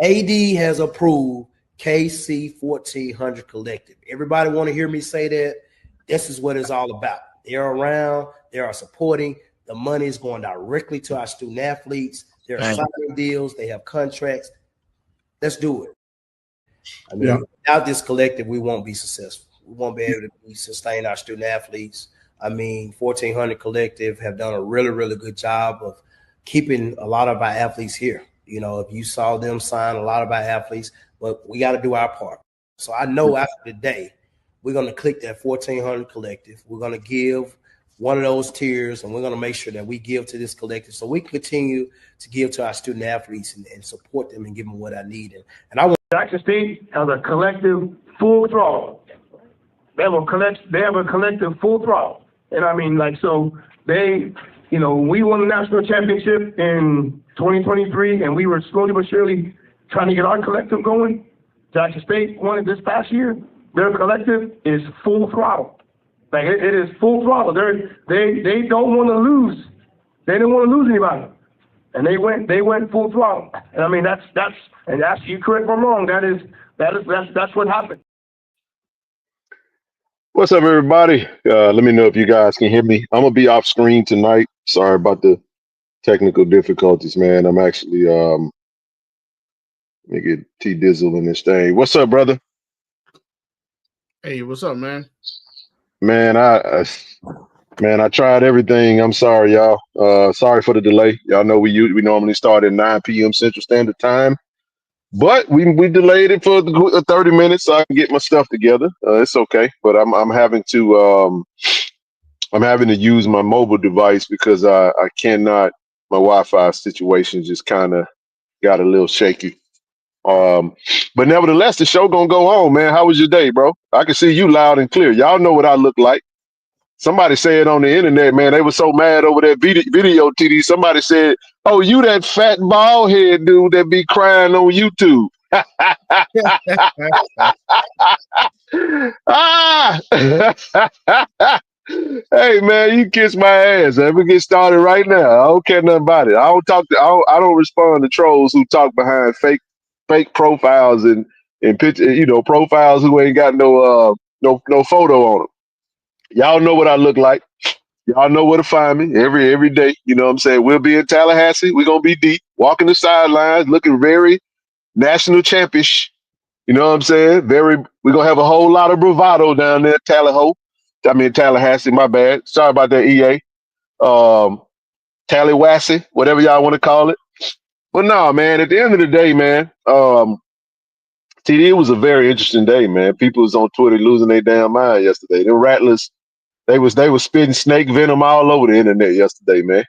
AD has approved KC-1400 Collective. Everybody want to hear me say that? This is what it's all about. They're around. They are supporting. The money is going directly to our student athletes. They're signing deals. They have contracts. Let's do it. I mean, without this collective, we won't be successful. We won't be able to sustain our student athletes. I mean, 1400 Collective have done a really, really good job of keeping a lot of our athletes here. You know, if you saw them sign a lot of our athletes, but we got to do our part. So I know after today, we're going to click that 1400 Collective. We're going to give one of those tiers, and we're going to make sure that we give to this collective so we can continue to give to our student athletes and support them and give them what I need. And I want Jackson State has a collective full throttle. They have a collective full throttle. And I mean, like, so they, you know, we won the national championship in 2023, and we were slowly but surely trying to get our collective going. Jackson State won it this past year. Their collective is full throttle. Like it is full throttle. They don't want to lose. They don't want to lose anybody, and they went full throttle. And I mean that's you correct if I'm wrong. That's what happened. What's up, everybody? Let me know if you guys can hear me. I'm gonna be off screen tonight. Sorry about the technical difficulties, man. I'm actually let me get T Dizzle in this thing. What's up, brother? Hey, what's up, man? Man, I tried everything. I'm sorry, y'all. Sorry for the delay. Y'all know we normally start at 9 p.m. Central Standard Time, but we delayed it for 30 minutes so I can get my stuff together. It's okay, but I'm having to use my mobile device because I cannot. My Wi-Fi situation just kind of got a little shaky. But nevertheless, the show gonna go on, man. How was your day, bro? I can see you loud and clear. Y'all know what I look like. Somebody said on the internet, man, they were so mad over that video TD. Somebody said, "Oh, you that fat bald head dude that be crying on YouTube." Hey, man, you kiss my ass. Man. We get started right now. I don't care nothing about it. I don't respond to trolls who talk behind fake profiles and picture, profiles who ain't got no photo on them. Y'all know what I look like. Y'all know where to find me every day. You know what I'm saying? We'll be in Tallahassee. We're gonna be deep, walking the sidelines, looking very national champish. You know what I'm saying? We're gonna have a whole lot of bravado down there, Tallahassee, my bad. Sorry about that, EA. Tallahassee, whatever y'all want to call it. But no, man, at the end of the day, man, TD, it was a very interesting day, man. People was on Twitter losing their damn mind yesterday. The Rattlers, they was spitting snake venom all over the internet yesterday, man.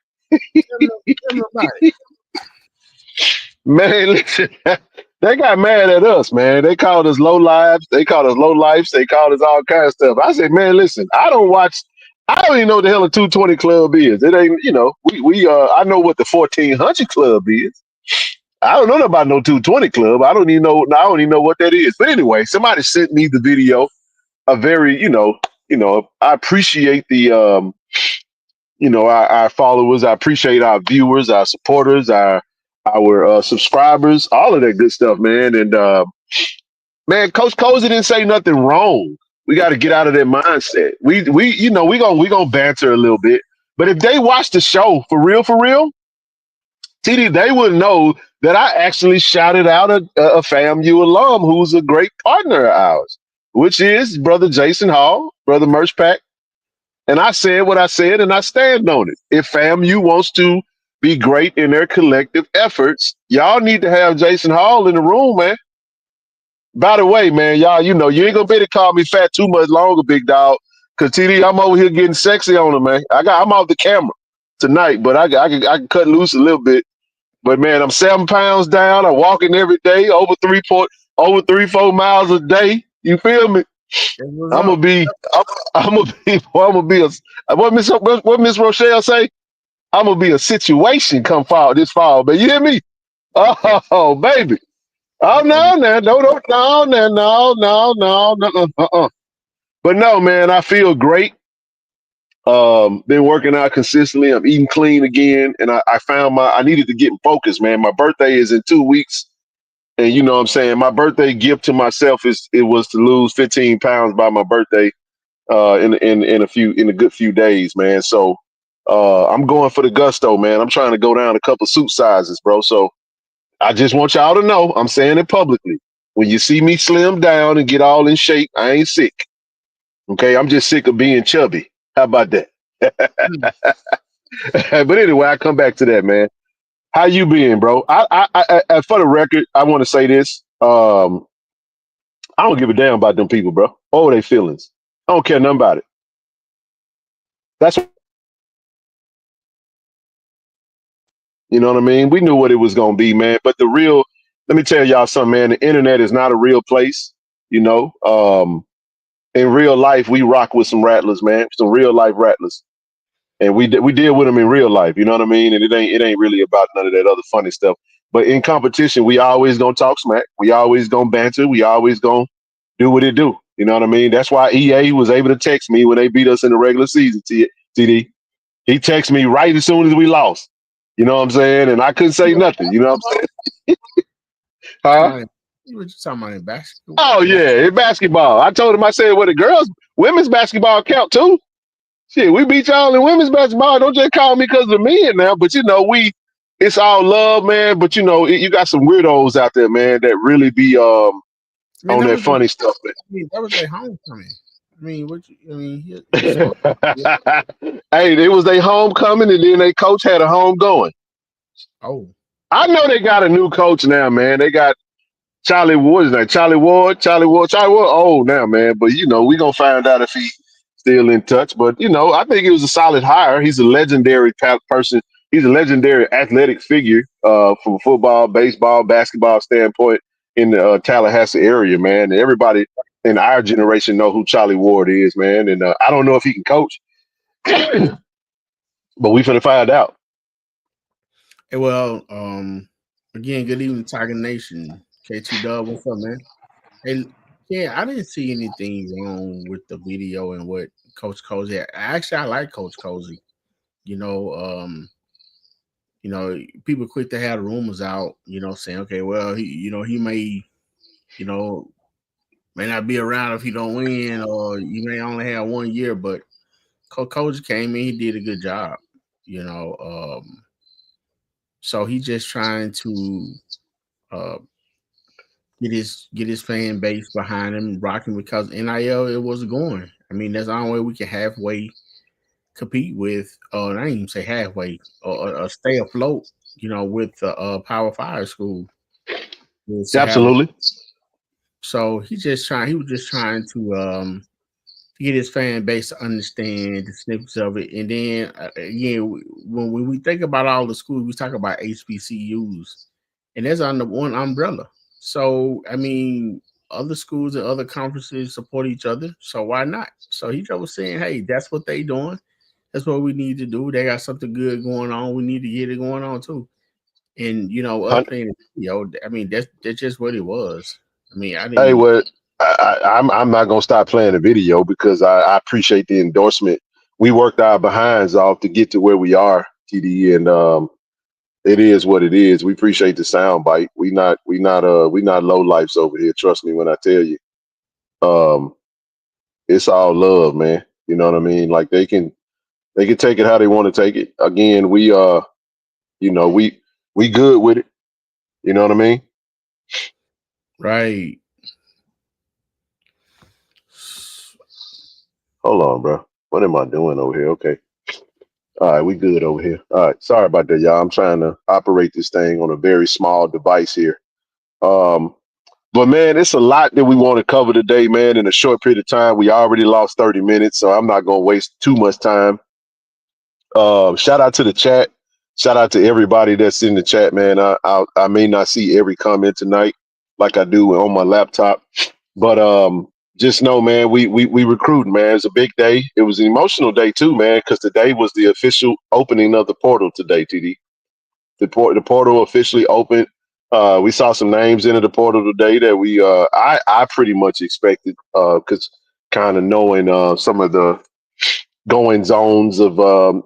Man, listen, they got mad at us, man. They called us low lives. They called us all kinds of stuff. I said, man, listen, I don't even know what the hell a 220 club is. It ain't, I know what the 1400 club is. I don't know about no 220 club. I don't even know what that is. But anyway, somebody sent me the video. A very, I appreciate the, our followers. I appreciate our viewers, our supporters, our subscribers, all of that good stuff, man. And man, Coach Cozy didn't say nothing wrong. We got to get out of that mindset. We gonna banter a little bit. But if they watch the show for real, TD, they would know that I actually shouted out a FAMU alum who's a great partner of ours, which is Brother Jason Hall, Brother Merch Pack. And I said what I said, and I stand on it. If FAMU wants to be great in their collective efforts, y'all need to have Jason Hall in the room, man. By the way, man, y'all, you ain't gonna be able to call me fat too much longer, big dog. Cause TD, I'm over here getting sexy on him, man. I'm off the camera tonight, but I can cut loose a little bit. But man, I'm 7 pounds down. I'm walking every day, over 3-4 miles a day. You feel me? I'm gonna be what Miss Rochelle say? I'm gonna be a situation come fall this fall, but you hear me? Oh, baby. Oh no. But no, man, I feel great. Been working out consistently. I'm eating clean again, and I found I needed to get focused, man. My birthday is in 2 weeks, And you know what I'm saying? My birthday gift to myself was to lose 15 pounds by my birthday in a good few days, man. So I'm going for the gusto, man. I'm trying to go down a couple suit sizes, bro. So I just want y'all to know, I'm saying it publicly. When you see me slim down and get all in shape, I ain't sick. Okay, I'm just sick of being chubby. How about that? But anyway, I come back to that, man. How you been, bro? I for the record, I want to say this. I don't give a damn about them people, bro. Oh, they feelings. I don't care nothing about it. That's, you know what I mean? We knew what it was gonna be, man. But let me tell y'all something, man. The internet is not a real place. You know, in real life, we rock with some rattlers, man. Some real life rattlers, and we deal with them in real life. You know what I mean? And it ain't really about none of that other funny stuff. But in competition, we always gonna talk smack. We always gonna banter. We always gonna do what it do. You know what I mean? That's why EA was able to text me when they beat us in the regular season. TD, he texted me right as soon as we lost. You know what I'm saying? And I couldn't say nothing. You know what I'm saying? Huh? You were just talking about in basketball. Oh yeah, in basketball. I told him, I said, well, the girls, women's basketball count too. Shit, we beat y'all in women's basketball. Don't just call me because of men now. But you know, it's all love, man. But you know, you got some weirdos out there, man, that really be on that funny stuff. I mean, that was their homecoming. I mean, hey, it was their homecoming, and then their coach had a home going. Oh, I know they got a new coach now, man. They got Charlie Ward, Charlie Ward. Oh, now, man. But you know, we gonna find out if he's still in touch. But you know, I think it was a solid hire. He's a legendary person. He's a legendary athletic figure from a football, baseball, basketball standpoint in the Tallahassee area, man. And everybody in our generation know who Charlie Ward is, man. And I don't know if he can coach, but we finna find out. Hey, well, again, good evening, Tiger Nation. KT Dub, what's up, man? Hey, yeah, I didn't see anything wrong with the video and what Coach Cozy had. Actually, I like Coach Cozy. You know, people quick to have rumors out, you know, saying, okay, well, he may, may not be around if he don't win, or you may only have 1 year, but Coach came in, he did a good job, you know. So he's just trying to get his fan base behind him, rocking, because NIL, it was going. I mean, that's the only way we can halfway compete with, I didn't even say halfway, or stay afloat, you know, with the Power 5 school. Absolutely. So he was just trying to get his fan base to understand the snippets of it. And then again, when we think about all the schools, we talk about HBCUs, and that's under one umbrella. So I mean, other schools and other conferences support each other, so why not? So he was saying, hey, that's what they doing. That's what we need to do. They got something good going on. We need to get it going on too. And you know, us playing, I mean, that's just what it was. I mean, I didn't. Hey, well, I'm not gonna stop playing the video because I appreciate the endorsement. We worked our behinds off to get to where we are, TD, and it is what it is. We appreciate the sound bite. We not low lifes over here. Trust me when I tell you. It's all love, man. You know what I mean? Like they can take it how they want to take it. Again, we good with it. You know what I mean? Right. Hold on, bro. What am I doing over here? Okay. All right, we good over here. All right. Sorry about that, y'all. I'm trying to operate this thing on a very small device here. But man, it's a lot that we want to cover today, man, in a short period of time. We already lost 30 minutes, so I'm not gonna waste too much time. Shout out to the chat. Shout out to everybody that's in the chat, man. I may not see every comment tonight like I do on my laptop, but just know, man, we recruiting, man. It's a big day. It was an emotional day too, man, because today was the official opening of the portal today, TD. The portal officially opened. We saw some names into the portal today that I pretty much expected, because kind of knowing some of the going zones of the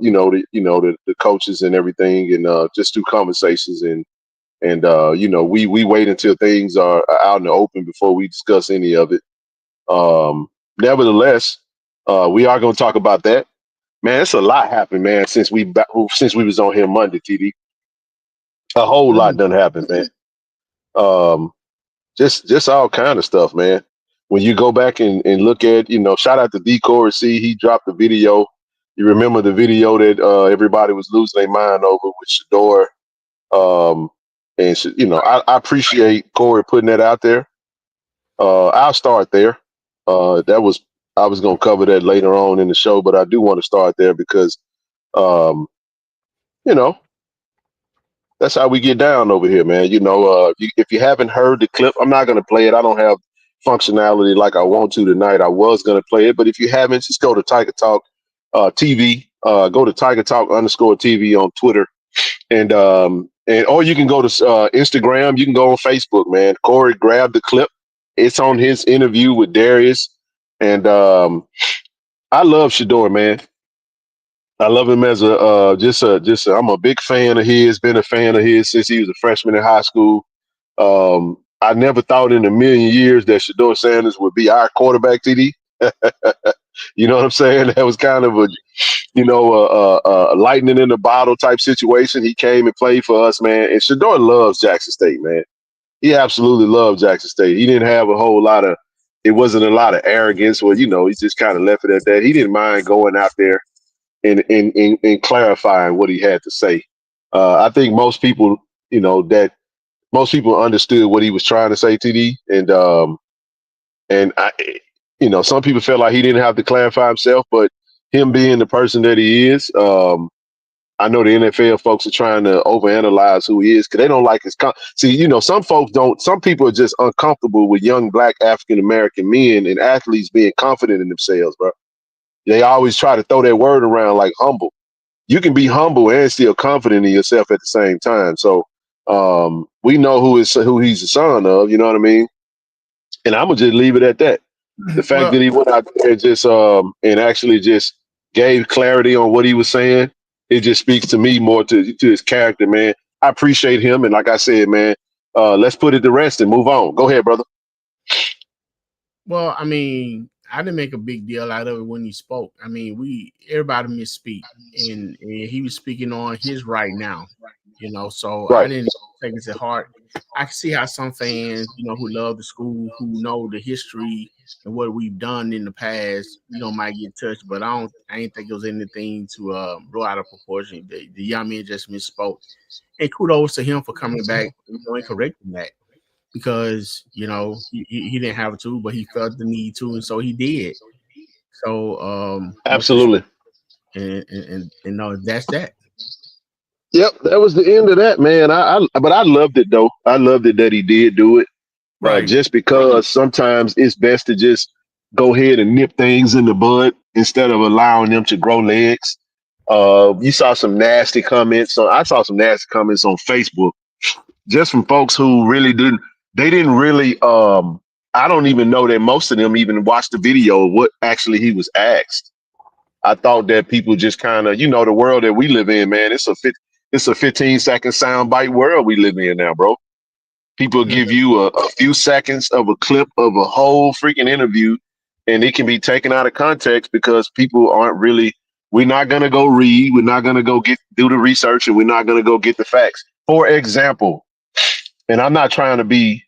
coaches and everything, and just through conversations and And we wait until things are out in the open before we discuss any of it. Nevertheless, we are going to talk about that. Man, it's a lot happened, man, since we was on here Monday, TD. A whole lot done happened, man. Just all kind of stuff, man. When you go back and look at, shout out to D-Core, see, he dropped the video. You remember the video that everybody was losing their mind over with Shedeur. I appreciate Corey putting that out there. I'll start there. I was going to cover that later on in the show, but I do want to start there because, that's how we get down over here, man. If you haven't heard the clip, I'm not going to play it. I don't have functionality like I want to tonight. I was going to play it, but if you haven't, just go to Tiger Talk TV. Go to Tiger Talk _TV on Twitter, or you can go to Instagram. You can go on Facebook, man. Corey grabbed the clip. It's on his interview with Darius, and I love Shedeur, man. I love him as I'm a big fan of his, been a fan of his since he was a freshman in high school. I never thought in a million years that Shedeur Sanders would be our quarterback, TD. You know what I'm saying? That was kind of a lightning in the bottle type situation. He came and played for us, man. And Shedeur loves Jackson State, man. He absolutely loved Jackson State. He didn't have it wasn't a lot of arrogance or, he just kind of left it at that. He didn't mind going out there and clarifying what he had to say. I think most people, understood what he was trying to say, TD. Some people felt like he didn't have to clarify himself, but him being the person that he is, I know the NFL folks are trying to overanalyze who he is because they don't like his. Some people are just uncomfortable with young Black African-American men and athletes being confident in themselves, bro. They always try to throw that word around like humble. You can be humble and still confident in yourself at the same time. So we know who he's the son of, you know what I mean? And I'm going to just leave it at that. The fact that he went out there just and actually just gave clarity on what he was saying, it just speaks to me more to his character, man. I appreciate him. And like I said, man, let's put it to rest and move on. Go ahead, brother. Well, I mean, I didn't make a big deal out of it when he spoke. I mean, everybody misspeak, and he was speaking on his right now, so right. I didn't take it to heart. I can see how some fans, who love the school, who know the history and what we've done in the past, might get touched, but I ain't think it was anything to blow out of proportion. The young man just misspoke, and kudos to him for coming back and correcting that. Because he didn't have to, but he felt the need to, and so he did. So absolutely, and that's that. Yep, that was the end of that, man. But I loved it though. I loved it that he did do it, right? Just because sometimes it's best to just go ahead and nip things in the bud instead of allowing them to grow legs. You saw some nasty comments. I saw some nasty comments on Facebook, just from folks who really didn't. They didn't really, I don't even know that most of them even watched the video of what actually he was asked. I thought that people just kind of, the world that we live in, man, it's a 15-second soundbite world we live in now, bro. People give you a few seconds of a clip of a whole freaking interview, and it can be taken out of context because people aren't really, we're not going to go read, we're not going to go do the research, and we're not going to go get the facts. For example, and I'm not trying to be,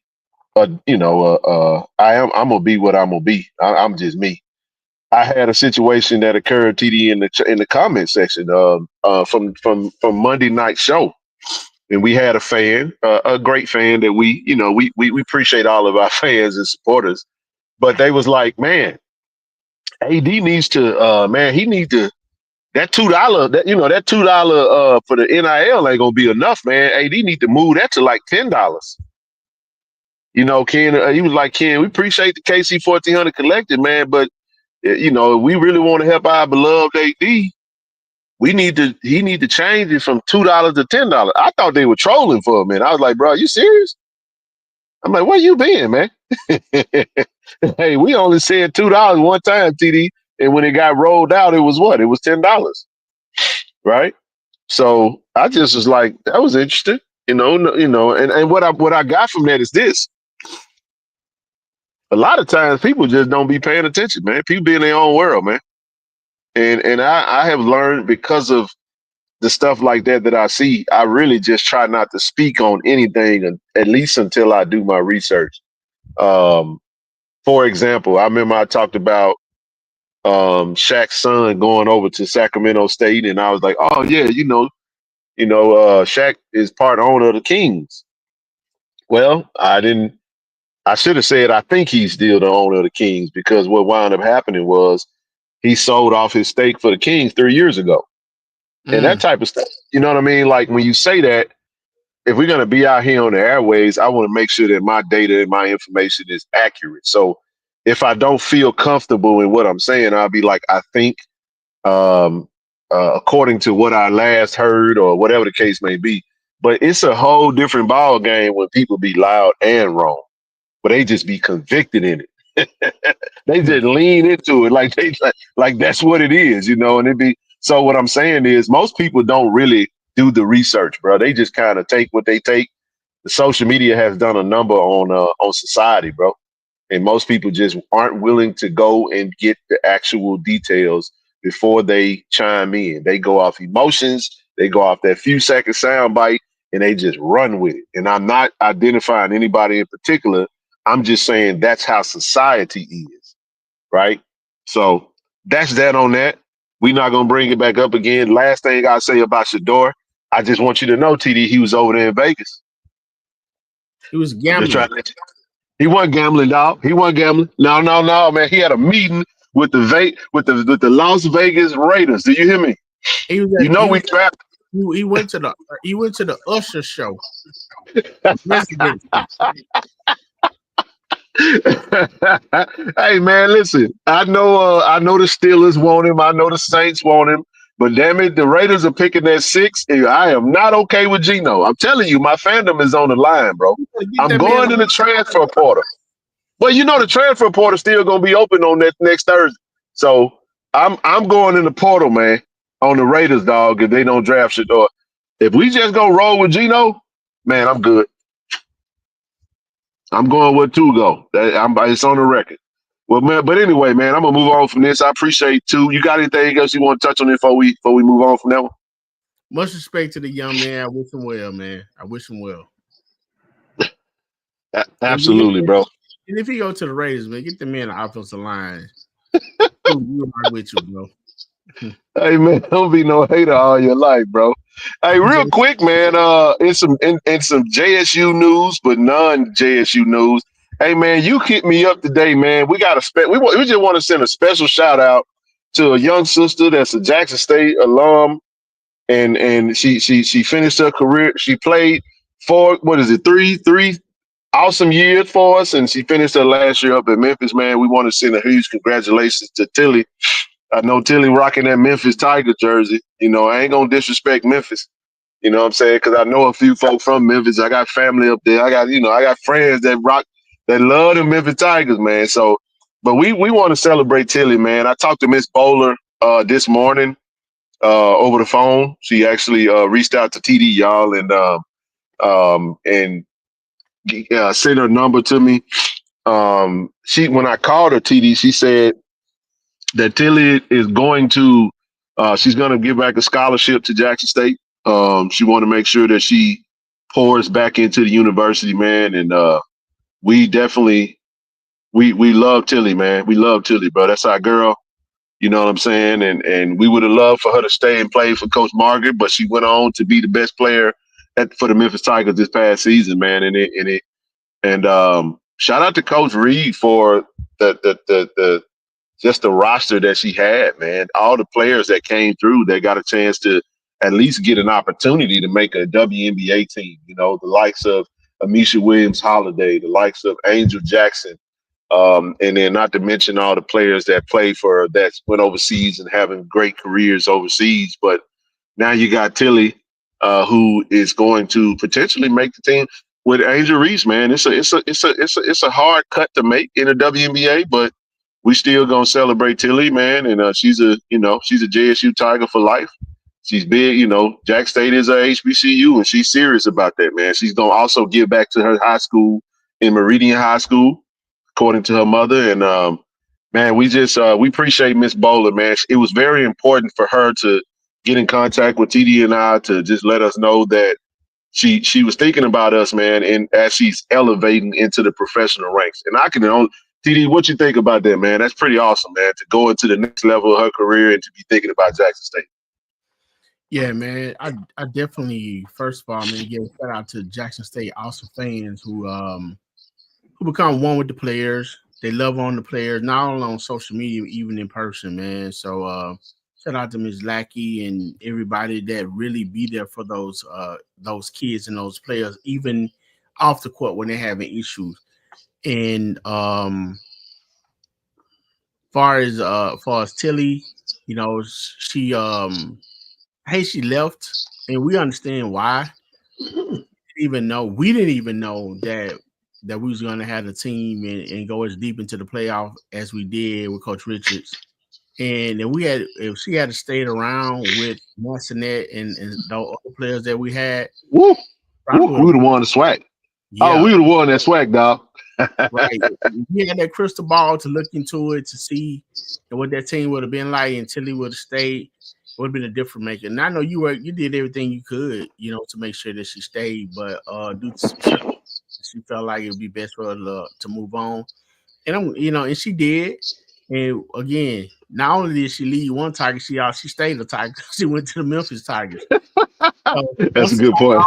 I'm gonna be what I'm gonna be. I'm just me. I had a situation that occurred, TD, in the comment section from Monday night show, and we had a fan, a great fan that we appreciate all of our fans and supporters, but they was like, man, AD needs to, he needs to. That $2, that $2 for the NIL ain't gonna be enough, man. AD need to move that to like $10. Ken, he was like, Ken, we appreciate the KC-1400 collective, man, but we really want to help our beloved AD. He need to change it from $2 to $10. I thought they were trolling for a minute. I was like, bro, are you serious? I'm like, where you been, man? Hey, we only said $2 one time, TD. And when it got rolled out, it was what? It was $10, right? So I just was like, that was interesting. And what I got from that is this. A lot of times people just don't be paying attention, man. People be in their own world, man. And I have learned because of the stuff like that I see, I really just try not to speak on anything, at least until I do my research. For example, I remember I talked about Shaq's son going over to Sacramento State, and I was like, oh yeah, Shaq is part owner of the Kings. Well, I should have said I think he's still the owner of the Kings, because what wound up happening was he sold off his stake for the Kings 3 years ago. And that type of stuff, you know what I mean? Like when you say that, if we're going to be out here on the airways, I want to make sure that my data and my information is accurate. So if I don't feel comfortable in what I'm saying, I'll be like, I think, according to what I last heard or whatever the case may be. But it's a whole different ball game when people be loud and wrong, but they just be convicted in it. They just lean into it like that's what it is, and it be. So what I'm saying is most people don't really do the research, bro. They just kind of take what they take. The social media has done a number on society, bro. And most people just aren't willing to go and get the actual details before they chime in. They go off emotions, they go off that few second soundbite, and they just run with it. And I'm not identifying anybody in particular. I'm just saying that's how society is, right? So that's that on that. We're not going to bring it back up again. Last thing I say about Shedeur, I just want you to know, TD, he was over there in Vegas. He was gambling. He wasn't gambling, dog. He wasn't gambling. No, man. He had a meeting with the Las Vegas Raiders. Do you hear me? We trapped. He went to the Usher show. Hey man, listen. I know the Steelers want him. I know the Saints want him. But damn it, the Raiders are picking that 6. I am not okay with Geno. I'm telling you, my fandom is on the line, bro. I'm going to the transfer portal. Well, the transfer portal still gonna be open on that next Thursday. So I'm going in the portal, man, on the Raiders, dog. If they don't draft Shedeur, if we just go roll with Geno, man, I'm good. I'm going with 2 go. It's on the record. Well, man, but anyway, man, I'm gonna move on from this. I appreciate 2. You got anything else you want to touch on before we move on from that one? Much respect to the young man. I wish him well, man. I wish him well. Absolutely, bro. And if he go to the Raiders, man, get the man the offensive line. You are with you, bro. Hey man, don't be no hater all your life, bro. Hey, real quick, man. In some JSU news, but non-JSU news. Hey man, you hit me up today, man. We got we just want to send a special shout out to a young sister that's a Jackson State alum, and she finished her career. She played for three awesome years for us, and she finished her last year up at Memphis, man. We want to send a huge congratulations to Tilly. I know Tilly rocking that Memphis Tiger jersey. I ain't going to disrespect Memphis. You know what I'm saying? Because I know a few folks from Memphis. I got family up there. I got friends that love the Memphis Tigers, man. So, but we want to celebrate Tilly, man. I talked to Miss Boler this morning over the phone. She actually reached out to TD, y'all, and sent her number to me. When I called her, TD, she said that Tilly is going to, she's going to give back a scholarship to Jackson State. She want to make sure that she pours back into the university, man. And we definitely, we love Tilly, man. We love Tilly, bro. That's our girl. You know what I'm saying? And we would have loved for her to stay and play for Coach Margaret, but she went on to be the best player for the Memphis Tigers this past season, man. And shout out to Coach Reed for the just the roster that she had, man. All the players that came through, they got a chance to at least get an opportunity to make a WNBA team. The likes of Amisha Williams-Holiday, the likes of Angel Jackson, and then not to mention all the players that went overseas and having great careers overseas. But now you got Tilly, who is going to potentially make the team with Angel Reese, man. It's a hard cut to make in the WNBA, but we still gonna celebrate Tilly, man, and she's a JSU Tiger for life. She's big, you know. Jack State is a HBCU, and she's serious about that, man. She's gonna also give back to her high school in Meridian High School, according to her mother. And man, we appreciate Miss Boler, man. It was very important for her to get in contact with TD and I to just let us know that she was thinking about us, man, and as she's elevating into the professional ranks. And I can only TD, what you think about that, man? That's pretty awesome, man, to go into the next level of her career and to be thinking about Jackson State. Yeah, man. I definitely, first of all, I'm gonna give a shout out to Jackson State awesome fans who become one with the players. They love on the players, not only on social media, even in person, man. So shout out to Ms. Lackey and everybody that really be there for those kids and those players, even off the court when they're having issues. And far as Tilly, you know, she she left, and we understand why. We didn't even know that we was going to have the team and go as deep into the playoff as we did with Coach Richards. And if she had stayed around with Marcinet and the other players that we had, we would have won the swag. Yeah. Oh, we would have won that swag, dog. Right. We had that crystal ball to look into it to see what that team would have been like until he would have stayed. It would have been a different maker. And I know you did everything you could, you know, to make sure that she stayed, but due to some she felt like it would be best for her to move on. And and she did. And again, not only did she leave one Tiger, she stayed a Tiger. She went to the Memphis Tigers. So that's a good point.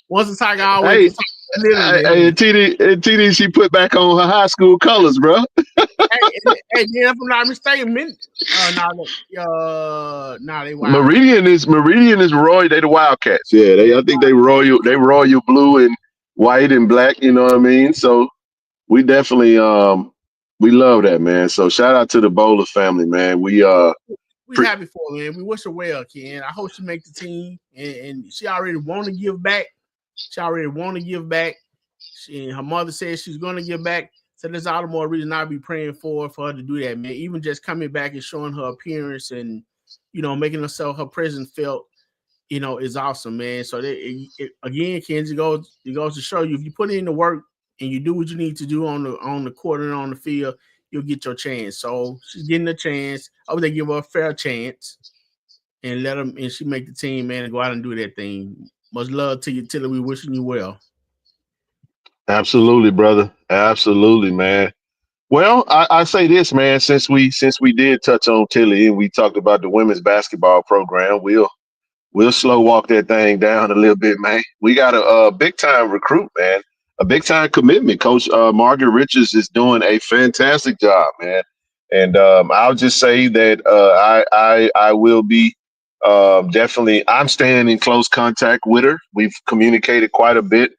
Once a Tiger, always a Tiger. Hey, TD, she put back on her high school colors, bro. Hey, if I'm not mistaken, they Meridian is Roy. They the Wildcats. Yeah, I think they royal blue and white and black. You know what I mean? So we definitely we love that, man. So shout out to the Boler family, man. We happy for her, man. We wish her well, Ken. I hope she make the team, and she already want to give back. Her mother says she's going to give back. So there's all the more reason I'll be praying for her to do that, man. Even just coming back and showing her appearance and, making herself her presence felt, is awesome, man. So again, Ken, it goes to show you if you put in the work and you do what you need to do on the court and on the field, you'll get your chance. So she's getting a chance. I would give her a fair chance and and she make the team, man, and go out and do that thing. Much love to you, Tilly. We wishing you well. Absolutely, brother. Absolutely, man. Well, I say this, man, since we did touch on Tilly and we talked about the women's basketball program, we'll slow walk that thing down a little bit, man. We got a big time recruit, man. A big time commitment. Coach Margaret Richards is doing a fantastic job, man. And I'll just say that I will be definitely. I'm staying in close contact with her. We've communicated quite a bit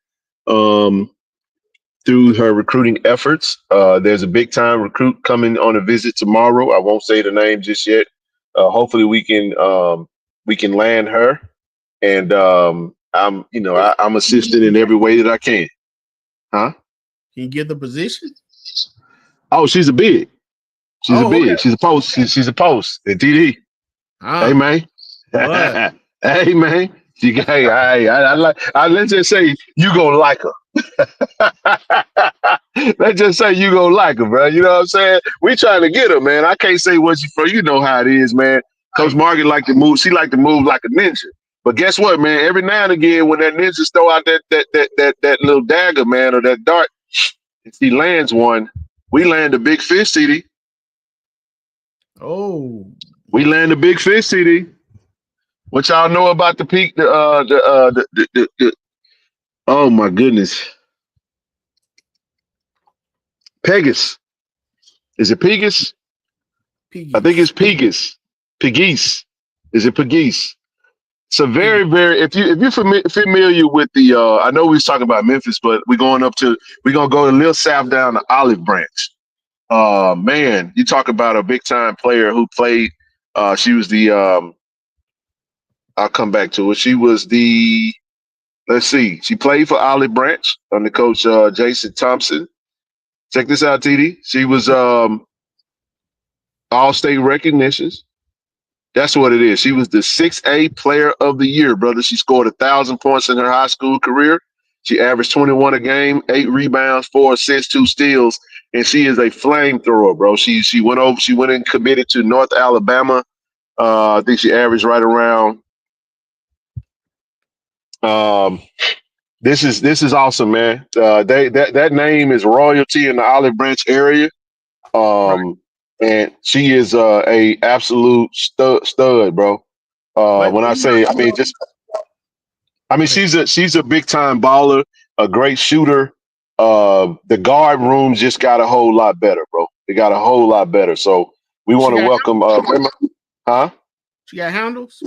through her recruiting efforts. There's a big time recruit coming on a visit tomorrow. I won't say the name just yet. Hopefully we can land her. And I'm assisting in every way that I can. Huh? Can you get the position? Oh, she's a big. She's a big. Okay. She's a post. She's a post at TD. Hey, man. Hey, man. Let's just say you gonna like her. Let's just say you gonna like her, bro. You know what I'm saying? We trying to get her, man. I can't say what she for. You know how it is, man. Coach Margaret like to move. She like to move like a ninja. But guess what, man? Every now and again, when that ninja throw out that little dagger, man, or that dart, if he lands one, we land a big fish, CD. Oh, we land a big fish, CD. What y'all know about the peak? Oh my goodness, Pegasus. Is it Pegasus? I think it's Pegasus. Pegasus. Is it Pegasus? So very, very. If you're familiar with the, I know we was talking about Memphis, but we're gonna go a little south down to Olive Branch. Man, you talk about a big time player who played. She was the. I'll come back to it. She was the. Let's see. She played for Olive Branch under Coach Jason Thompson. Check this out, TD. She was all-state recognitions. That's what it is. She was the 6A player of the year, brother. She scored 1,000 points in her high school career. She averaged 21 a game, 8 rebounds, 4 assists, 2 steals, and she is a flamethrower, bro. She went and committed to North Alabama. I think she averaged right around. This is awesome, man. That name is royalty in the Olive Branch area. Right. And she is a absolute stud, bro. When I say, she's a big time baller, a great shooter. The guard room just got a whole lot better, bro. It got a whole lot better. So we want to welcome. She got handles.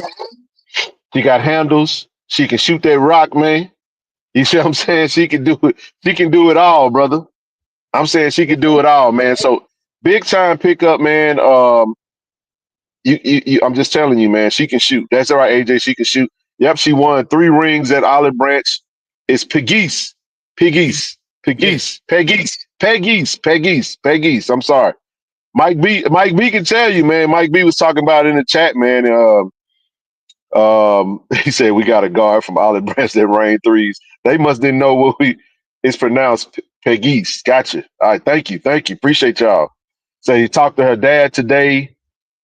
She got handles. She can shoot that rock, man. You see what I'm saying? She can do it. She can do it all, brother. I'm saying she can do it all, man. So big time pickup, man. I'm just telling you, man. She can shoot. That's all right, AJ. She can shoot. Yep, she won 3 rings at Olive Branch. It's Peggy's. I'm sorry. Mike B can tell you, man. Mike B was talking about it in the chat, man. He said we got a guard from Olive Branch that rained threes. They must didn't know what it's pronounced. Peggy's. Gotcha. All right, thank you. Appreciate y'all. So he talked to her dad today.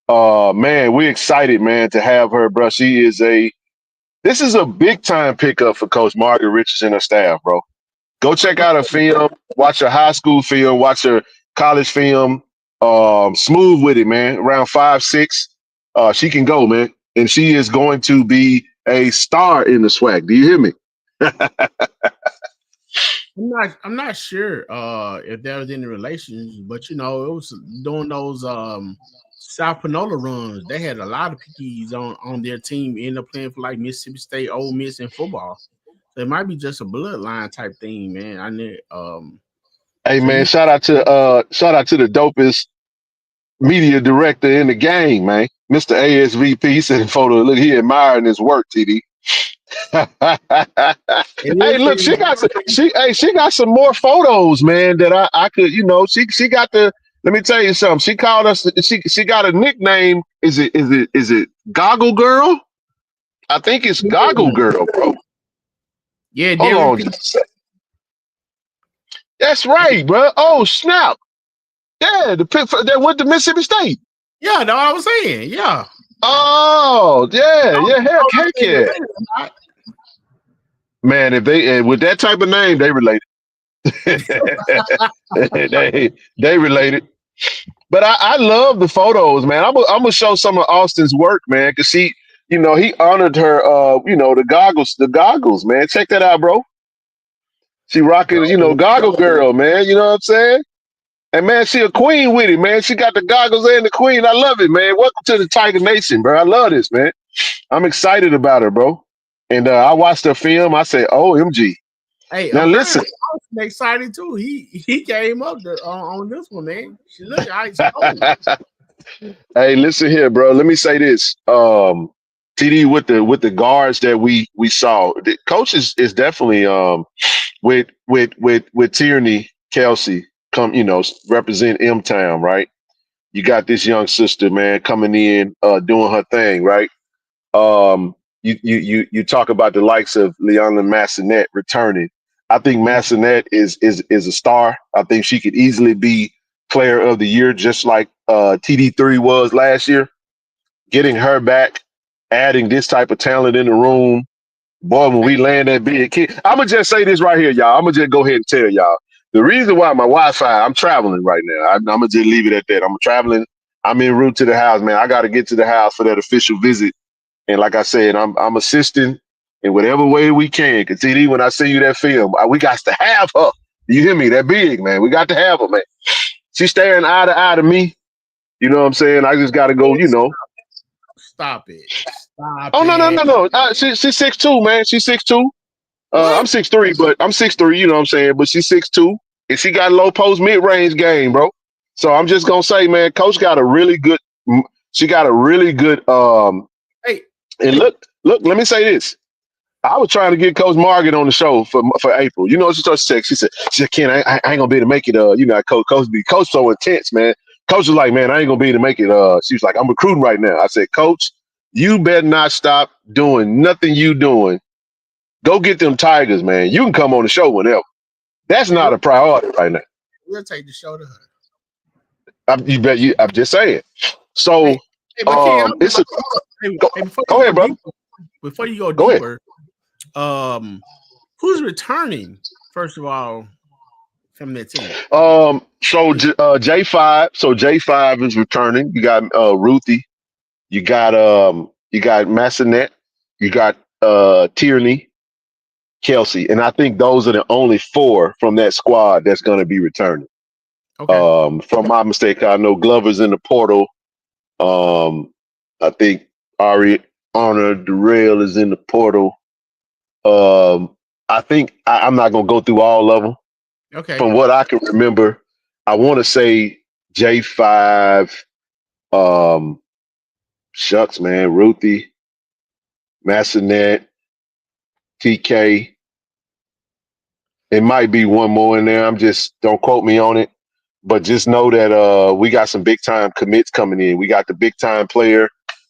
Man, we're excited, man, to have her, bro. This is a big time pickup for Coach Margaret Richards and her staff, bro. Go check out her film, watch her high school film, watch her college film. Smooth with it, man. Around 5'6". She can go, man. And she is going to be a star in the SWAC. Do you hear me? I'm not sure if there was any relations, but it was during those South Panola runs. They had a lot of PKs on their team, ended up playing for like Mississippi State, Ole Miss in football. So it might be just a bloodline type thing, man. Hey, man, shout out to the dopest media director in the game, man. Mr. ASVP. He sent a photo. Look, he admiring his work, TD. Hey, look, she got some more photos, man, that I could, she got the. Let me tell you something. She called us. She got a nickname. Is it Goggle Girl? I think it's Goggle Girl, bro. Yeah, hold on just a second. That's right, bro. Oh snap! Yeah, that went to Mississippi State. Yeah, that's what I was saying. Yeah. Oh yeah, heck yeah. Man, if they with that type of name, they related. they related. But I love the photos, man. I'm gonna show some of Austin's work, man, because he honored her. The goggles, man. Check that out, bro. She rocking, Goggle Girl, man. You know what I'm saying? And man, she a queen with it, man. She got the goggles and the queen. I love it, man. Welcome to the Tiger Nation, bro. I love this, man. I'm excited about her, bro. And I watched her film. I said, "OMG!" Hey, now listen. I was excited too. He came up on this one, man. She looked nice. Hey, listen here, bro. Let me say this. TD with the guards that we saw. The coach is definitely with Tierney Kelsey represent M-Town, right? You got this young sister, man, coming in, doing her thing, right? You talk about the likes of Leona Massanet returning. I think Massanet is a star. I think she could easily be player of the year, just like TD3 was last year. Getting her back, adding this type of talent in the room. Boy, when we land that big kid, I'm going to just say this right here, y'all. I'm going to just go ahead and tell y'all. The reason why my Wi-Fi, I'm traveling right now. I'm going to just leave it at that. I'm traveling. I'm en route to the house, man. I got to get to the house for that official visit. And like I said, I'm assisting in whatever way we can. Because TD, when I see you that film, we got to have her. You hear me? That big, man. We got to have her, man. She's staring eye to eye to me. You know what I'm saying? I just got to go, Stop it. Oh, no. She's 6'2", man. She's 6'2". I'm 6'3", but I'm 6'3", you know what I'm saying? But she's 6'2", and she got a low post mid-range game, bro. So I'm just going to say, man, Coach got a really good hey. And look, let me say this. I was trying to get Coach Margaret on the show for April. You know, she started to text. She said, Ken, I ain't going to be able to make it. Coach so intense, man. Coach was like, man, I ain't gonna be able to make it. She was like, I'm recruiting right now. I said, Coach, you better not stop doing nothing you doing. Go get them Tigers, man. You can come on the show whenever. That's not a priority right now. We'll take the show to her. I'm just saying. So, Hey, it's a. Go ahead, bro. Before you go deeper, who's returning? First of all, from that team. So J5. So J5 is returning. You got Ruthie. You got Massanet. You got Tierney, Kelsey, and I think those are the only 4 from that squad that's going to be returning. Okay. From my mistake, I know Glover's in the portal. I think Honor Durrell is in the portal. I think I'm not going to go through all of them. Okay. From what I can remember, I want to say J5. Shucks, man, Ruthie, Massanet, TK. It might be one more in there. Don't quote me on it, but just know that we got some big time commits coming in. We got the big time player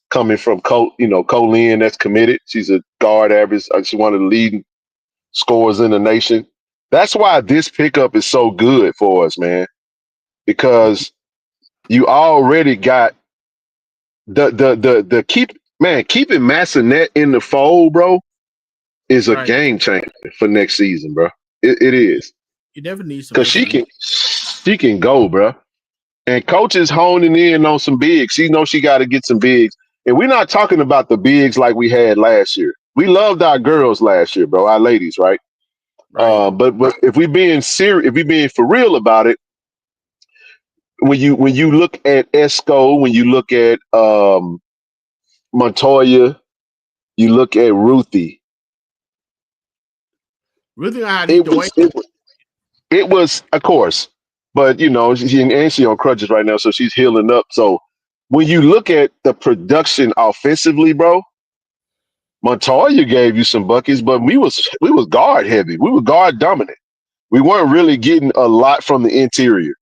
coming from Colleen that's committed. She's a guard average. She's one of the leading scorers in the nation. That's why this pickup is so good for us, man, because you already got keeping Massanet in the fold, bro, is a game changer for next season, bro. It is. You never need some, because she can go, bro. And coach is honing in on some bigs. She knows she got to get some bigs, and we're not talking about the bigs like we had last year. We loved our girls last year, bro. Our ladies, right? But if we being serious, if we being for real about it, when you look at Esco, when you look at Montoya, you look at Ruthie. It was, of course, but she on crutches right now, so she's healing up. So when you look at the production offensively, bro, Montoya gave you some buckets, but we was guard heavy. We were guard dominant. We weren't really getting a lot from the interior.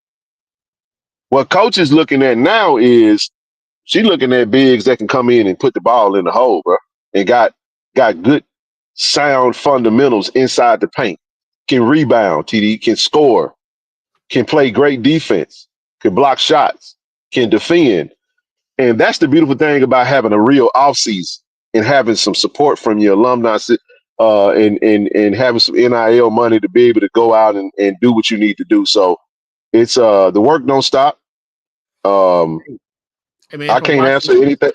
What coach is looking at now is she's looking at bigs that can come in and put the ball in the hole, bro, and got good, sound fundamentals inside the paint. Can rebound, TD, can score, can play great defense, can block shots, can defend. And that's the beautiful thing about having a real offseason and having some support from your alumni and having some NIL money to be able to go out and do what you need to do. So it's the work don't stop. I can't answer anything.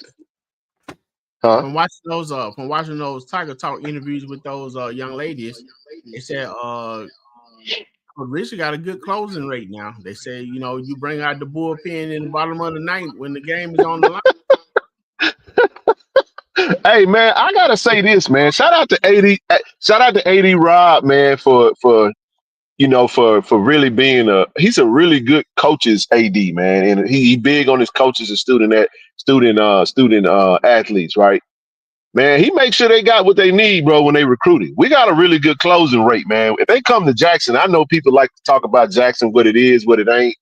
Huh? From watching those Tiger Talk interviews with those young ladies, they said Richard got a good closing rate now. They say, you bring out the bullpen in the bottom of the ninth when the game is on the line. Hey man, I gotta say this, man. Shout out to AD Rob, man, for really being he's a really good coach's AD, man, and he big on his coaches and student athletes, right? Man, he makes sure they got what they need, bro, when they recruiting. We got a really good closing rate, man. If they come to Jackson, I know people like to talk about Jackson, what it is, what it ain't.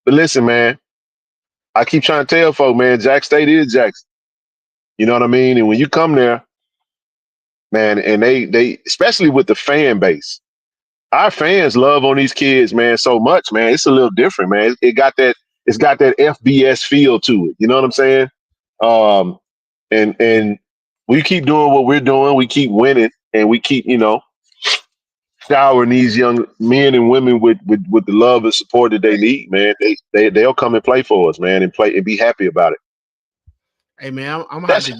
But listen, man, I keep trying to tell folk, man, Jack State is Jackson. You know what I mean? And when you come there, man, and they especially with the fan base, our fans love on these kids, man, so much, man. It's a little different, man. It's got that FBS feel to it. You know what I'm saying? And we keep doing what we're doing. We keep winning, and we keep, showering these young men and women with the love and support that they need, man. They'll come and play for us, man, and play and be happy about it. Hey, man, I'm gonna have to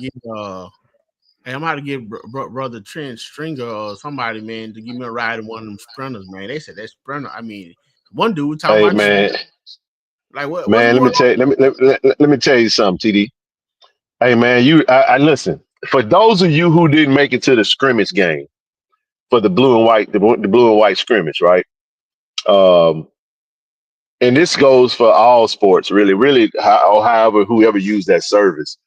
give brother Trent Stringer or somebody, man, to give me a ride in one of them sprinters, man. They said that sprinter. I mean, one dude talking about man. Like what? Man, let me tell you something, TD. Hey, man, I listen. For those of you who didn't make it to the scrimmage game, for the blue and white scrimmage, right? And this goes for all sports, really, however, whoever used that service.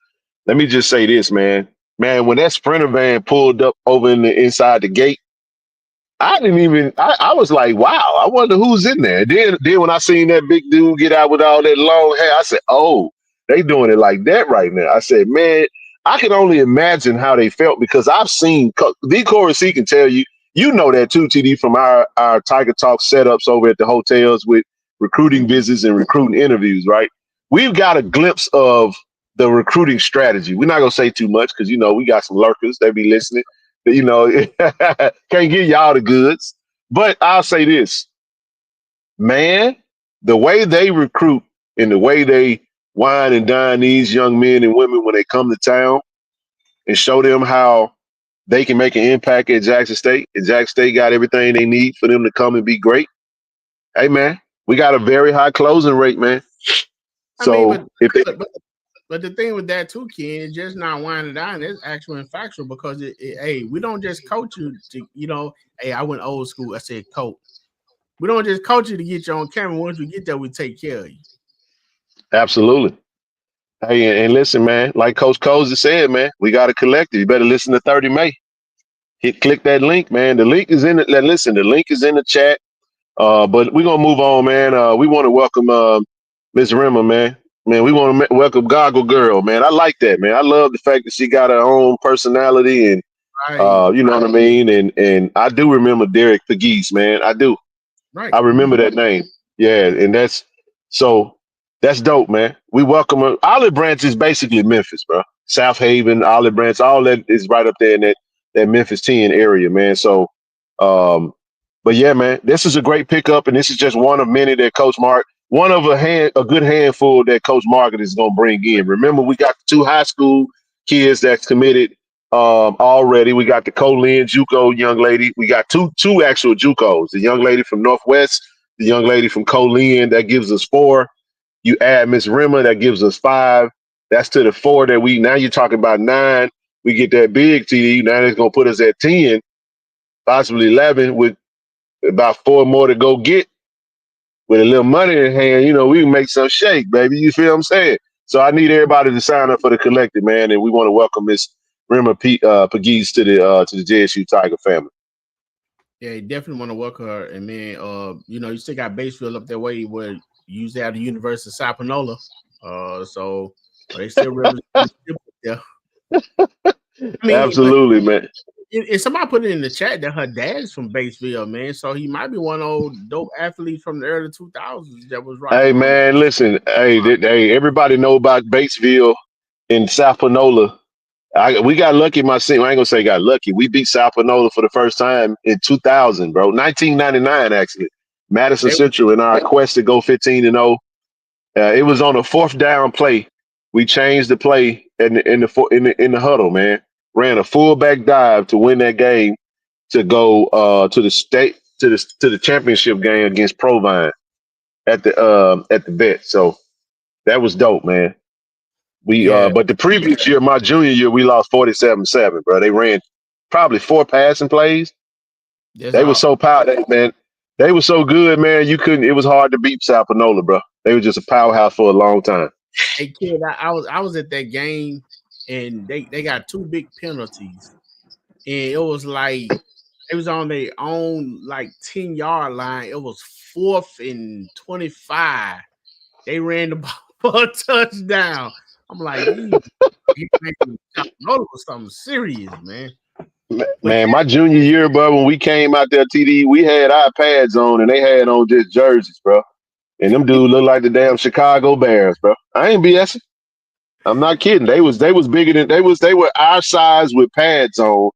Let me just say this, man. Man, when that Sprinter van pulled up over inside the gate, I didn't even. I was like, wow. I wonder who's in there. Then when I seen that big dude get out with all that long hair, I said, oh, they doing it like that right now. I said, man, I can only imagine how they felt because I've seen D. Corey C can tell you. You know that too, TD, from our Tiger Talk setups over at the hotels with recruiting visits and recruiting interviews, right? We've got a glimpse of the recruiting strategy. We're not gonna say too much because we got some lurkers that be listening. Can't give y'all the goods. But I'll say this, man, the way they recruit and the way they wine and dine these young men and women when they come to town and show them how they can make an impact at Jackson State, and Jackson State got everything they need for them to come and be great. Hey, man, we got a very high closing rate, man. So but the thing with that too, Ken, is just not winding down. It's actual and factual because hey, we don't just coach you to, hey, I went old school. I said coach. We don't just coach you to get you on camera. Once we get there, we take care of you. Absolutely. Hey, and listen, man, like Coach Cozy said, man, we got a collective. You better listen to 30 May. Click that link, man. The link is in it. Listen, the link is in the chat. But we're gonna move on, man. We want to welcome Miss Rimmer, man. Man, we want to welcome Goggle Girl, man. I like that, man. I love the fact that she got her own personality and you know what I mean? And I do remember Derek Pegues, man. I do. Right. I remember that name. Yeah, and that's dope, man. We welcome her. Olive Branch is basically Memphis, bro. South Haven, Olive Branch, all that is right up there in that Memphis 10 area, man. So but yeah, man, this is a great pickup, and this is just one of many that Coach Mark, one of a good handful that Coach Margaret is going to bring in. Remember, we got the 2 high school kids that's committed already. We got the Colin JUCO young lady. We got two actual JUCOs. The young lady from Northwest, the young lady from Colin. That gives us 4. You add Miss Rimmer, that gives us 5. That's to the 4 that now you're talking about 9. We get that big TD. Now it's going to put us at 10, possibly 11 with about 4 more to go get. With a little money in hand, we can make some shake, baby. You feel what I'm saying? So I need everybody to sign up for the collective, man, and we want to welcome Miss Rimmer Pegues to the JSU Tiger family. Yeah, you definitely want to welcome her. And man, you still got Batesville up that way where you usually have the University of South Panola. So they still really there. I mean, absolutely, man. And somebody put it in the chat that her dad's from Batesville, man. So he might be one of those dope athletes from the early 2000s that was right. Hey, man, listen. Hey, everybody know about Batesville in South Panola. We got lucky, my senior. I ain't gonna say got lucky. We beat South Panola for the first time in 2000, bro. 1999, actually. Madison Central in our quest to go 15-0. It was on a 4th down play. We changed the play in the huddle, man. Ran a fullback dive to win that game to go to the championship game against Provine at the vet. So that was dope, man. But the previous year, my junior year, we lost 47-7, bro. They ran probably 4 passing plays. They were so powerful, man. They were so good, man. It was hard to beat South Panola, bro. They were just a powerhouse for a long time. Hey, kid, I was at that game, and they got 2 big penalties, and it was like it was on their own 10-yard line. It was 4th and 25. They ran the ball for a touchdown. I'm like, was something serious, man. Man, my junior year, bro, when we came out there, TD, we had our pads on, and they had on just jerseys, bro. And them dudes look like the damn Chicago Bears, bro. I ain't BSing. I'm not kidding. They was bigger than they were our size with pads on.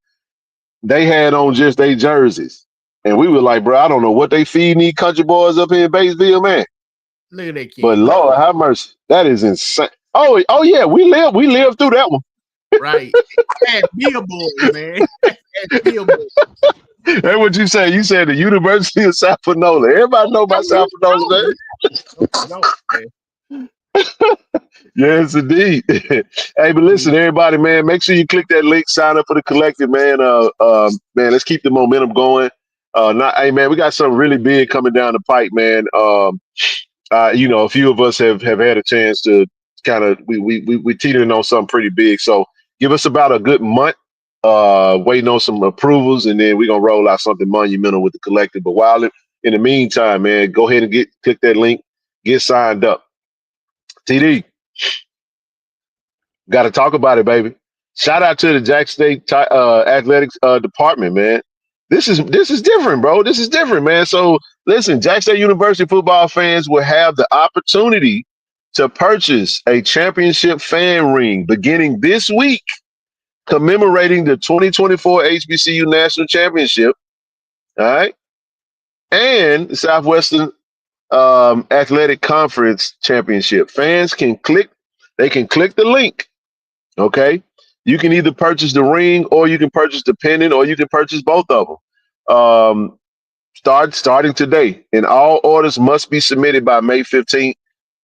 They had on just their jerseys. And we were like, bro, I don't know what they feeding these country boys up here in Batesville, man. Look at that kid. But Lord have mercy. That is insane. Oh yeah, we lived through that one. Right. Billboard, man. Billboard. That's what you say. You said the University of South Panola. Everybody know about South Panola, man. Yes, indeed. Hey, but listen, everybody, man, make sure you click that link, sign up for the collective, man. Man, let's keep the momentum going. Hey, man, we got something really big coming down the pipe, man. A few of us have had a chance to kind of we teetering on something pretty big. So give us about a good month, waiting on some approvals, and then we're gonna roll out something monumental with the collective. But in the meantime, man, go ahead and click that link, get signed up. TD, got to talk about it, baby. Shout out to the Jack State athletics department, man. This is different, bro. This is different, man. So listen, Jack State University football fans will have the opportunity to purchase a championship fan ring beginning this week, commemorating the 2024 HBCU National Championship. All right, and the Southwestern Athletic Conference Championship. Fans can click the link. Okay, you can either purchase the ring, or you can purchase the pennant, or you can purchase both of them. Starting today, and all orders must be submitted by May 15th.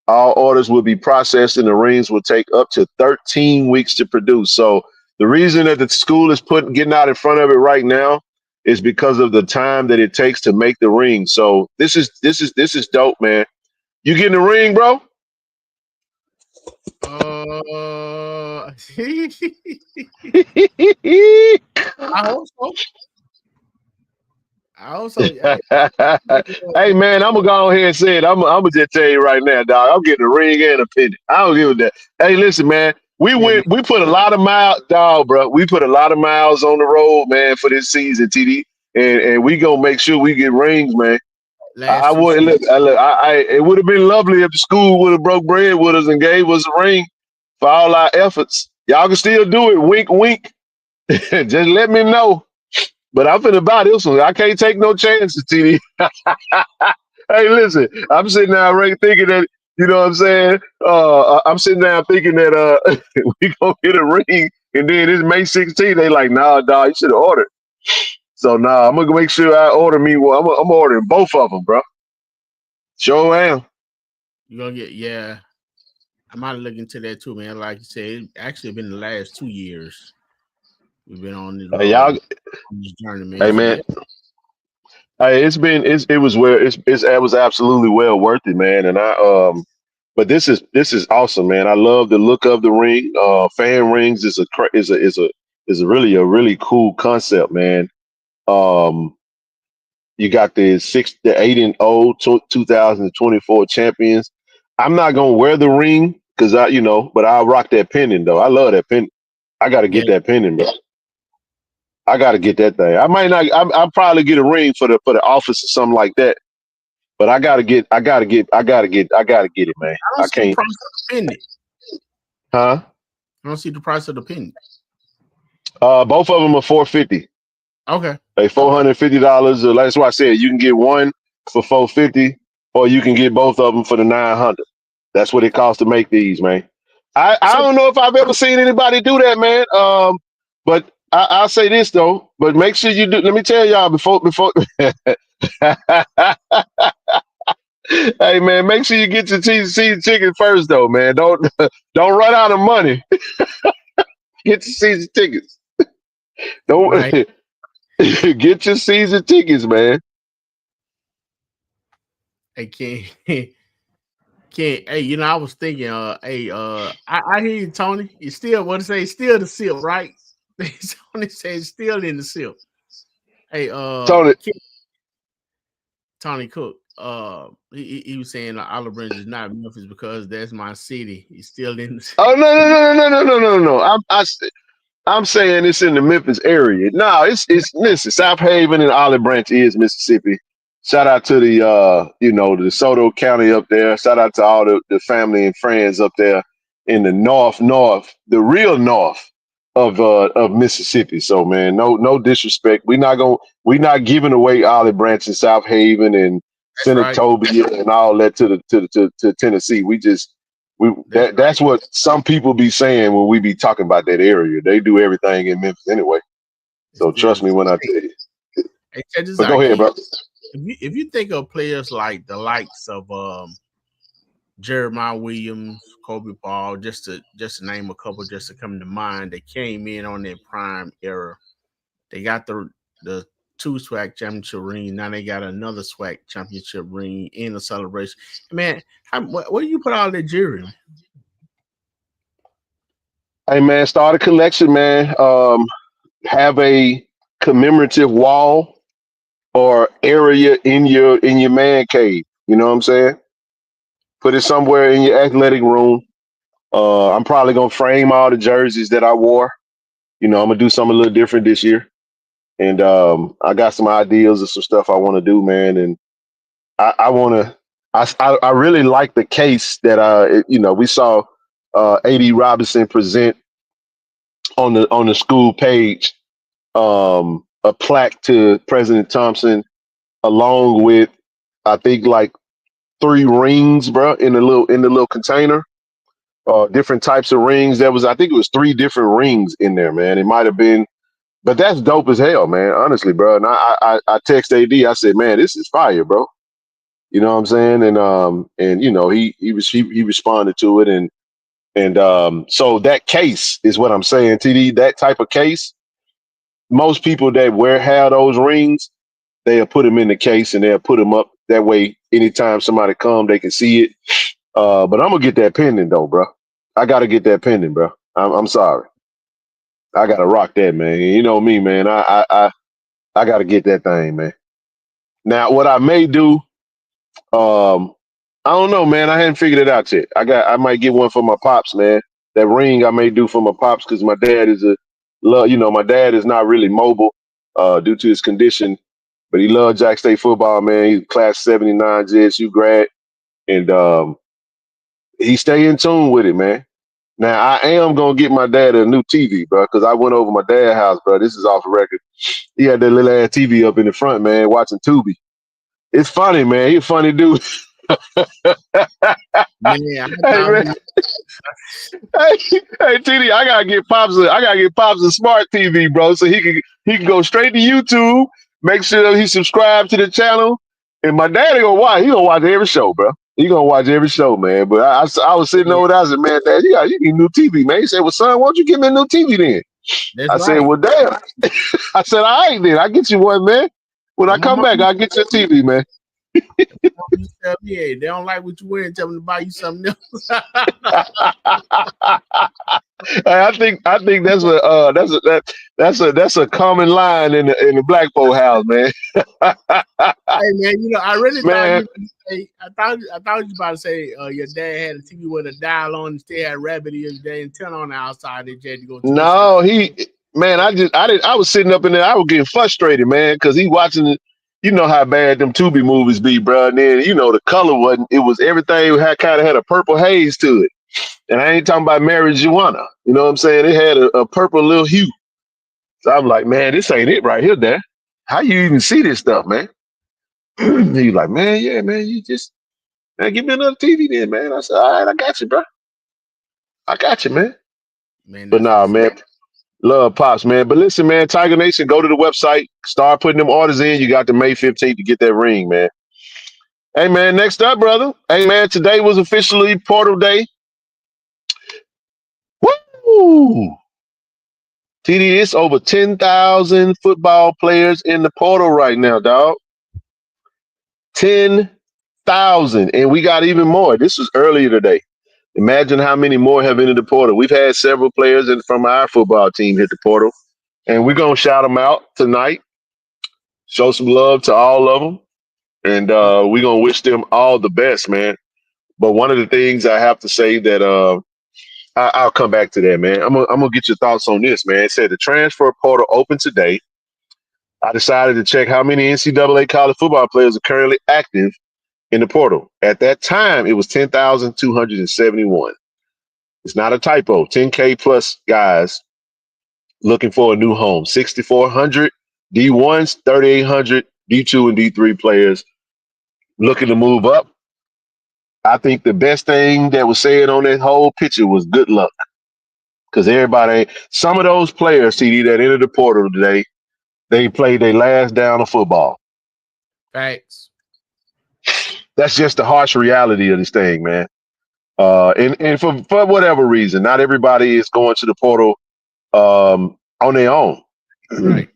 All orders will be processed, and the rings will take up to 13 weeks to produce. So the reason that the school is getting out in front of it right now is because of the time that it takes to make the ring. So this is dope, man. You getting the ring, bro? I hope so. Hey, man, I'm gonna go ahead and say it. I'm gonna just tell you right now, dog. I'm getting a ring and a pennant. I don't give a damn. Hey, listen, man. We put a lot of miles, dog, bro. We put a lot of miles on the road, man, for this season, TD, and we gonna make sure we get rings, man. It would have been lovely if the school would have broke bread with us and gave us a ring for all our efforts. Y'all can still do it. Wink, wink. Just let me know. But I'm finna buy this one. I can't take no chances, TD. Hey, listen, I'm sitting down right thinking that, you know what I'm saying? I'm sitting down thinking that we gonna get a ring, and then it's May 16th. They like, nah, dog, you should have ordered. So nah, I'm gonna make sure I order me one. I'm ordering both of them, bro. Sure am. You gonna get I might look into that too, man. Like you said, it actually been the last 2 years. We've been on this, on this journey, man. Hey, man. Hey, it was absolutely well worth it, man. And but this is awesome, man. I love the look of the ring. Fan rings is a really cool concept, man. You got the 8-0 2024 champions. I'm not gonna wear the ring because but I'll rock that pendant though. I love that pendant. I gotta get that pendant, bro. I gotta get that thing. I might not. I'll probably get a ring for the office or something like that. But I gotta get it, man. I can't. The price of the pendant. Huh? I don't see the price of the pendant. Both of them are $450. Okay. Like $450. That's why I said you can get one for $450, or you can get both of them for the $900. That's what it costs to make these, man. I don't know if I've ever seen anybody do that, man. But I'll say this though. But make sure you do. Let me tell y'all before. Hey, man, make sure you get your season ticket first, though, man. Don't run out of money. Get your season tickets. Don't right. Get your season tickets, man. Hey, Ken. Hey, I was thinking, I hear you, Tony. You still want to say still the silk, right? Tony says still in the silk. Hey, Tony Cook. He was saying Olive Branch is not Memphis because that's my city. He's still in the city. Oh no. I'm saying it's in the Memphis area. No, it's listen, South Haven and Olive Branch is Mississippi. Shout out to the the DeSoto County up there. Shout out to all the family and friends up there in the north, the real north of Mississippi. So man, no disrespect. We're not giving away Olive Branch and South Haven and Senatobia and all that to Tennessee. That's what some people be saying when we be talking about that area. They do everything in Memphis anyway. So trust me when I tell you. Hey, but go ahead, bro. If you think of players like the likes of Jeremiah Williams, Kobe Paul, just to name a couple, just to come to mind, that came in on their prime era. They got the 2 SWAC championship ring. Now they got another SWAC championship ring in the celebration. Man, where do you put all that jewelry? Hey man, start a collection, man. have a commemorative wall or area in your man cave. You know what I'm saying? Put it somewhere in your athletic room. I'm probably gonna frame all the jerseys that I wore. You know, I'm gonna do something a little different this year. And I got some ideas of some stuff I want to do, man. And I want to. I really like the case that we saw A.D. Robinson present on the school page, a plaque to President Thompson, along with I think like 3 rings, bro, in the little container. Different types of rings. I think it was 3 different rings in there, man. It might have been. But that's dope as hell, man. Honestly, bro. And I text AD. I said, man, this is fire, bro. You know what I'm saying? And you know he responded to it, and so that case is what I'm saying. TD, that type of case. Most people that have those rings, they'll put them in the case and they'll put them up. That way, anytime somebody come, they can see it. But I'm gonna get that pendant though, bro. I gotta get that pendant, bro. I'm sorry. I gotta rock that, man. You know me, man. I gotta get that thing, man. Now, what I may do, I don't know, man. I hadn't figured it out yet. I might get one for my pops, man. That ring I may do for my pops because my dad is my dad is not really mobile due to his condition, but he loved Jack State football, man. He's class 79 JSU grad, and he stay in tune with it, man. Now, I am going to get my dad a new TV, bro, because I went over my dad's house, bro. This is off the record. He had that little ass TV up in the front, man, watching Tubi. It's funny, man. He's a funny dude. Man, Hey, man. Hey, TD, I gotta get Pops a smart TV, bro, so he can go straight to YouTube, make sure he subscribed to the channel, and my daddy gonna watch. He gonna watch every show, bro. He gonna watch every show, man. But I was sitting over there. I said, man, Dad, you need a new TV, man. He said, well, son, why don't you get me a new TV then? I said, well, damn. I said, all right, then. I'll get you one, man. When I come back, I'll get you a TV, man. Yeah, they don't like what you wearing. Tell them to buy you something else. I think that's a common line in the black folk house, man. Hey man, you know I really Man. thought you were say, I thought you was about to say your dad had a TV with a dial on and still had rabbit ears day and turn on the outside. They had to go. No, I was sitting up in there. I was getting frustrated, man, because he watching it. You know how bad them Tubi movies be, bro. And then the color wasn't. It was everything kind of had a purple haze to it. And I ain't talking about marijuana. You know what I'm saying? It had a purple little hue. So I'm like, man, this ain't it right here, Dad. How you even see this stuff, man? He's like, man, yeah, man, give me another TV then, man. I said, all right, I got you, bro. I got you, man. But nah, man, love Pops, man. But listen, man, Tiger Nation, go to the website, start putting them orders in. You got to May 15th to get that ring, man. Hey, man, next up, brother. Hey, man, today was officially Portal Day. Woo! TD, it's over 10,000 football players in the portal right now, dog. 10,000. And we got even more. This was earlier today. Imagine how many more have entered the portal. We've had several players from our football team hit the portal. And we're going to shout them out tonight. Show some love to all of them. And we're going to wish them all the best, man. But one of the things I have to say that I'll come back to that, man. I'm gonna get your thoughts on this, man. It said the transfer portal opened today. I decided to check how many NCAA college football players are currently active in the portal. At that time, it was 10,271. It's not a typo. 10K plus guys looking for a new home. 6,400 D1s, 3,800 D2 and D3 players looking to move up. I think the best thing that was said on that whole picture was good luck. Because some of those players, CD, that entered the portal today, they played their last down of football. Facts. That's just the harsh reality of this thing, man. And for whatever reason, not everybody is going to the portal on their own. Right.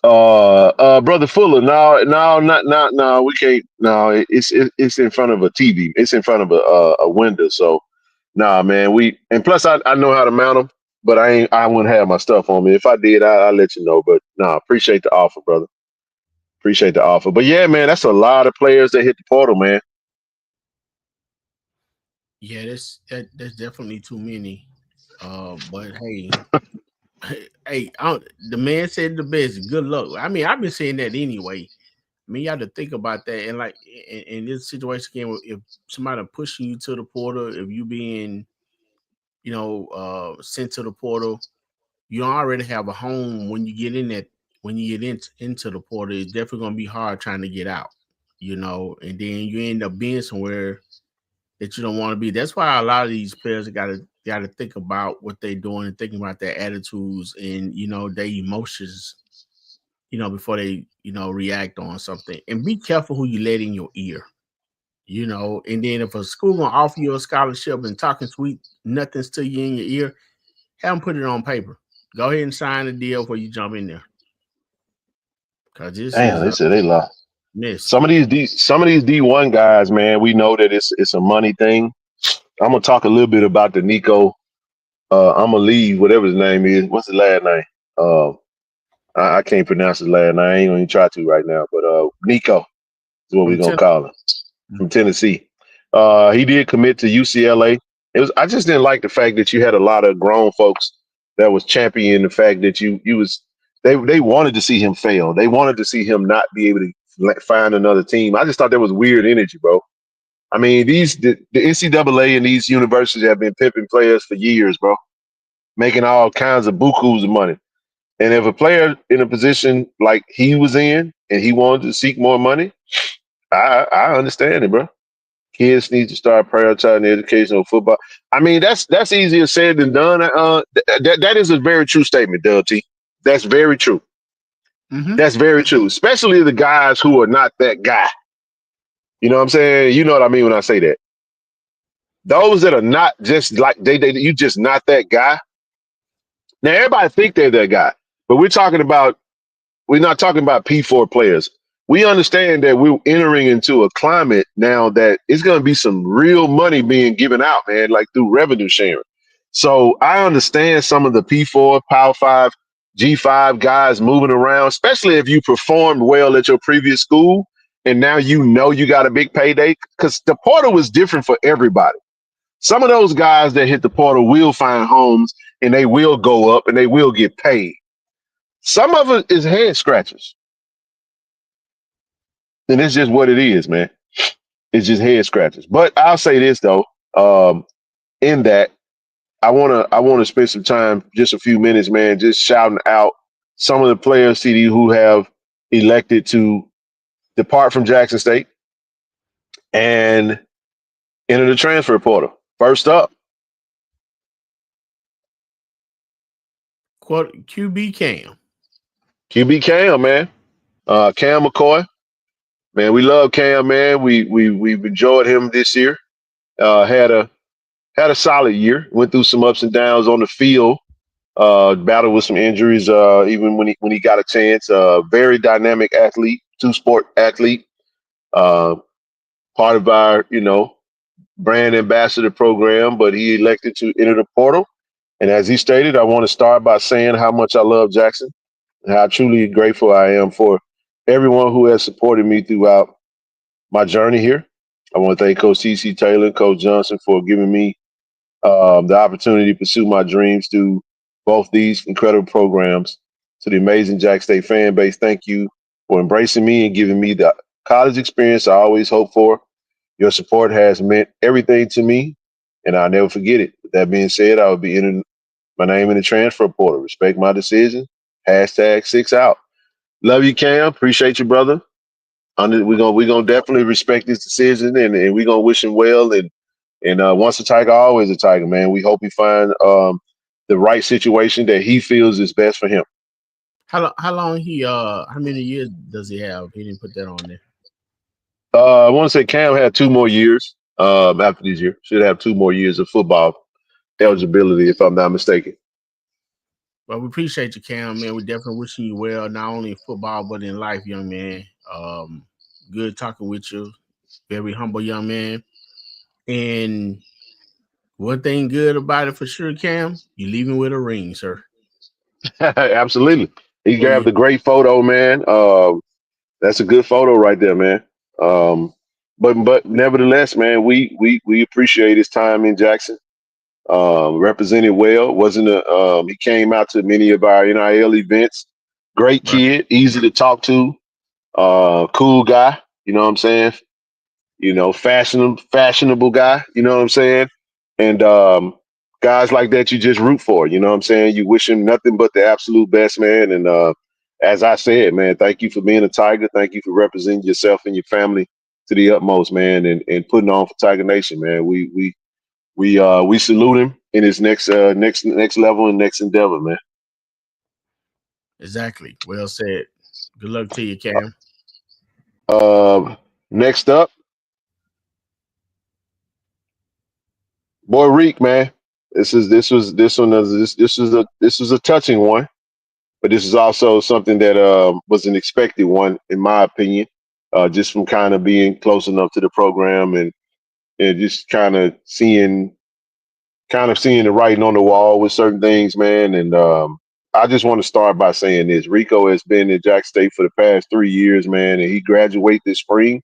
Brother Fuller, no, we can't. No, it's in front of a TV. It's in front of a window. So, nah, man. And plus, I know how to mount them. but I wouldn't have my stuff on me. If I did, I'll let you know. But no, appreciate the offer, brother. Appreciate the offer. But yeah, man, that's a lot of players that hit the portal, man. Yeah, that's definitely too many. But hey, the man said the best. Good luck. I mean, I've been saying that anyway. I mean, you have to think about that. And like in this situation again, if somebody pushing you to the portal, if you being, sent to the portal, you already have a home when you get in that. When you get into the portal, it's definitely gonna be hard trying to get out. And then you end up being somewhere that you don't want to be. That's why a lot of these players gotta think about what they're doing and thinking about their attitudes and their emotions, before they react on something. And be careful who you let in your ear. And then if a school gonna offer you a scholarship and talking sweet nothings to you in your ear, have them put it on paper. Go ahead and sign the deal before you jump in there. Cause this Damn, is they a said they lost. miss. Some of these D1 guys, man, we know that it's a money thing. I'm gonna talk a little bit about the Nico. I'm gonna leave whatever his name is. What's his last name? I can't pronounce his last name. I ain't gonna even try to right now. But Nico is what we're gonna call him, from Tennessee. He did commit to UCLA. I just didn't like the fact that you had a lot of grown folks that was championing the fact that they wanted to see him fail. They wanted to see him not be able to find another team. I just thought that was weird energy, bro. I mean, the NCAA and these universities have been pimping players for years, bro, making all kinds of bukus of money. And if a player in a position like he was in and he wanted to seek more money, I understand it, bro. Kids need to start prioritizing the education of football. I mean, that's easier said than done. That is a very true statement, Doug T. That's very true. Mm-hmm. That's very true, especially the guys who are not that guy. You know what I'm saying? You know what I mean when I say that. Those that are not just like you just not that guy. Now everybody think they're that guy, but we're not talking about P4 players. We understand that we're entering into a climate now that it's going to be some real money being given out, man, like through revenue sharing. So I understand some of the P4, Power 5, G5 guys moving around, especially if you performed well at your previous school and now you got a big payday, because the portal was different for everybody. Some of those guys that hit the portal will find homes and they will go up and they will get paid. Some of it is head scratchers. And it's just what it is, man. It's just head scratchers. But I'll say this though, in that I wanna spend some time, just a few minutes, man, just shouting out some of the players, CD, who have elected to depart from Jackson State and enter the transfer portal. First up, QB Cam. QB Cam, man. Cam McCoy. Man, we love Cam, man. We've enjoyed him this year. Had a solid year. Went through some ups and downs on the field. Battled with some injuries. Even when he got a chance. Very dynamic athlete, two-sport athlete. Part of our brand ambassador program, but he elected to enter the portal. And as he stated, I want to start by saying how much I love Jackson and how truly grateful I am for everyone who has supported me throughout my journey here. I want to thank Coach T.C. Taylor and Coach Johnson for giving me the opportunity to pursue my dreams through both these incredible programs. To the amazing Jack State fan base, thank you for embracing me and giving me the college experience I always hoped for. Your support has meant everything to me, and I'll never forget it. With that being said, I will be entering my name in the transfer portal. Respect my decision. #6out. Love you, Cam. Appreciate you, brother. We're gonna definitely respect this decision, and we're gonna wish him well. And once a Tiger, always a Tiger, man. We hope he find the right situation that he feels is best for him. How long how many years does he have? He didn't put that on there. I want to say Cam had 2 more years after this year. Should have 2 more years of football eligibility, if I'm not mistaken. Well, we appreciate you, Cam, man. We definitely wishing you well, not only in football but in life, young man. Good talking with you. Very humble young man. And One thing good about it for sure, Cam, you leaving with a ring, sir. Absolutely. He Oh, grabbed yeah. a great photo, man. That's a good photo right there, man. But nevertheless, man, we appreciate his time in Jackson. Represented well. Wasn't a he came out to many of our NIL events. Great Right. kid, easy to talk to, cool guy. You know what I'm saying? You know, fashionable guy. You know what I'm saying? And guys like that, you just root for. You know what I'm saying? You wish him nothing but the absolute best, man. And as I said, man, thank you for being a Tiger. Thank you for representing yourself and your family to the utmost, man, and putting on for Tiger Nation, man. We salute him in his next level and next endeavor, man. Exactly. Well said. Good luck to you, Cam. Next up, boy Reek, man. This was a touching one, but this is also something that was an expected one, in my opinion, just from kind of being close enough to the program and just kind of seeing the writing on the wall with certain things, man. And I just want to start by saying this: Rico has been at Jack State for the past 3 years, man, and he graduated this spring.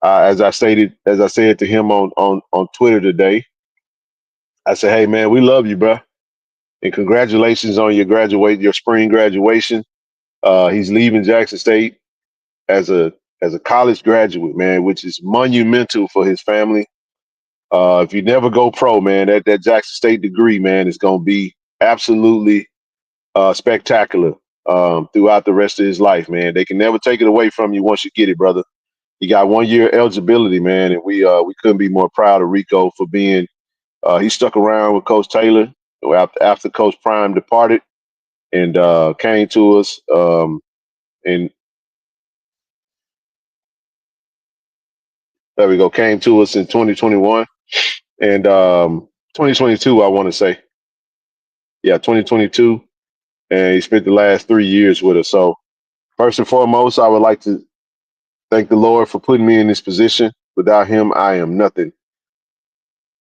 As I said to him on Twitter today, I said, "Hey, man, we love you, bro, and congratulations on your spring graduation." He's leaving Jackson State as a college graduate, man, which is monumental for his family. If you never go pro, man, that Jackson State degree, man, is going to be absolutely spectacular throughout the rest of his life, man. They can never take it away from you once you get it, brother. He got 1 year eligibility, man, and we couldn't be more proud of Rico for being. He stuck around with Coach Taylor after Coach Prime departed, and came to us and there we go. Came to us in 2021 and 2022, I want to say. Yeah, 2022. And he spent the last 3 years with us. So first and foremost, I would like to thank the Lord for putting me in this position. Without him, I am nothing.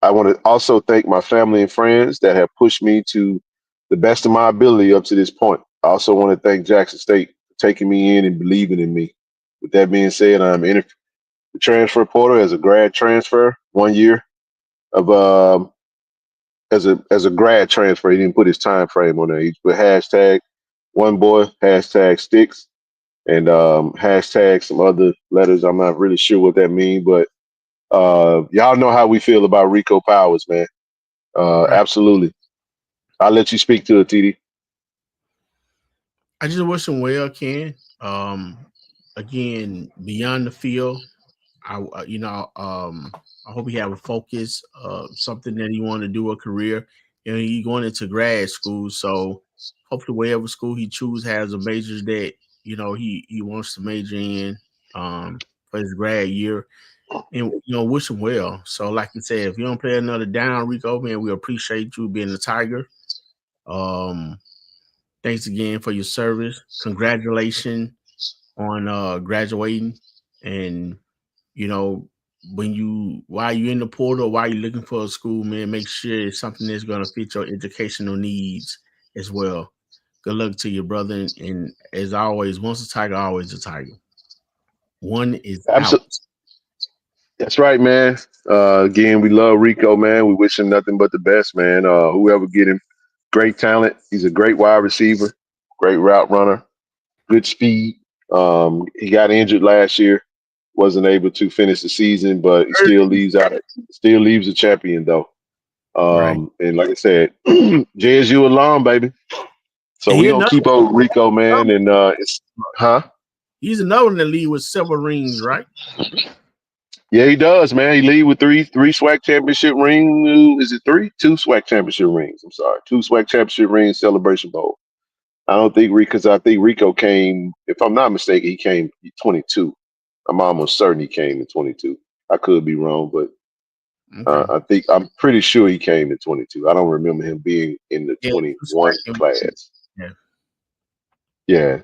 I want to also thank my family and friends that have pushed me to the best of my ability up to this point. I also want to thank Jackson State for taking me in and believing in me. With that being said, I'm in the transfer portal as a grad transfer, 1 year of as a grad transfer. He didn't put his time frame on there. He put hashtag one boy, hashtag sticks, and hashtag some other letters. I'm not really sure what that means, but y'all know how we feel about Rico Powers, man. Right. Absolutely. I'll let you speak to it, TD. I just wish him well, Ken. Again, beyond the field, I hope he have a focus, something that he want to do a career. You know, he going into grad school, so hopefully whatever school he choose has a majors that he wants to major in for his grad year, and wish him well. So, like you said, if you don't play another down, Rico, man, we appreciate you being a Tiger. Thanks again for your service. Congratulations on graduating, and while you're in the portal, while you're looking for a school, man, make sure it's something that's going to fit your educational needs as well. Good luck to your brother, and as always, once a Tiger, always a Tiger. One is out. That's right, man. Again, we love Rico, man. We wish him nothing but the best, man. Whoever get him, great talent. He's a great wide receiver, great route runner, good speed. He got injured last year, wasn't able to finish the season, but he still leaves a champion though. Right. And like I said, JSU alum, baby. So we gonna keep up with Rico, man. And he's another one that lead with several rings, right? Yeah, he does, man. He lead with three SWAC championship rings. Is it three? 2 SWAC championship rings. I'm sorry, 2 SWAC championship rings, Celebration Bowl. I don't think I think Rico came, if I'm not mistaken, he came 22. I'm almost certain he came in 22. I could be wrong, but I'm pretty sure he came in 22. I don't remember him being in the 21 class. Yeah.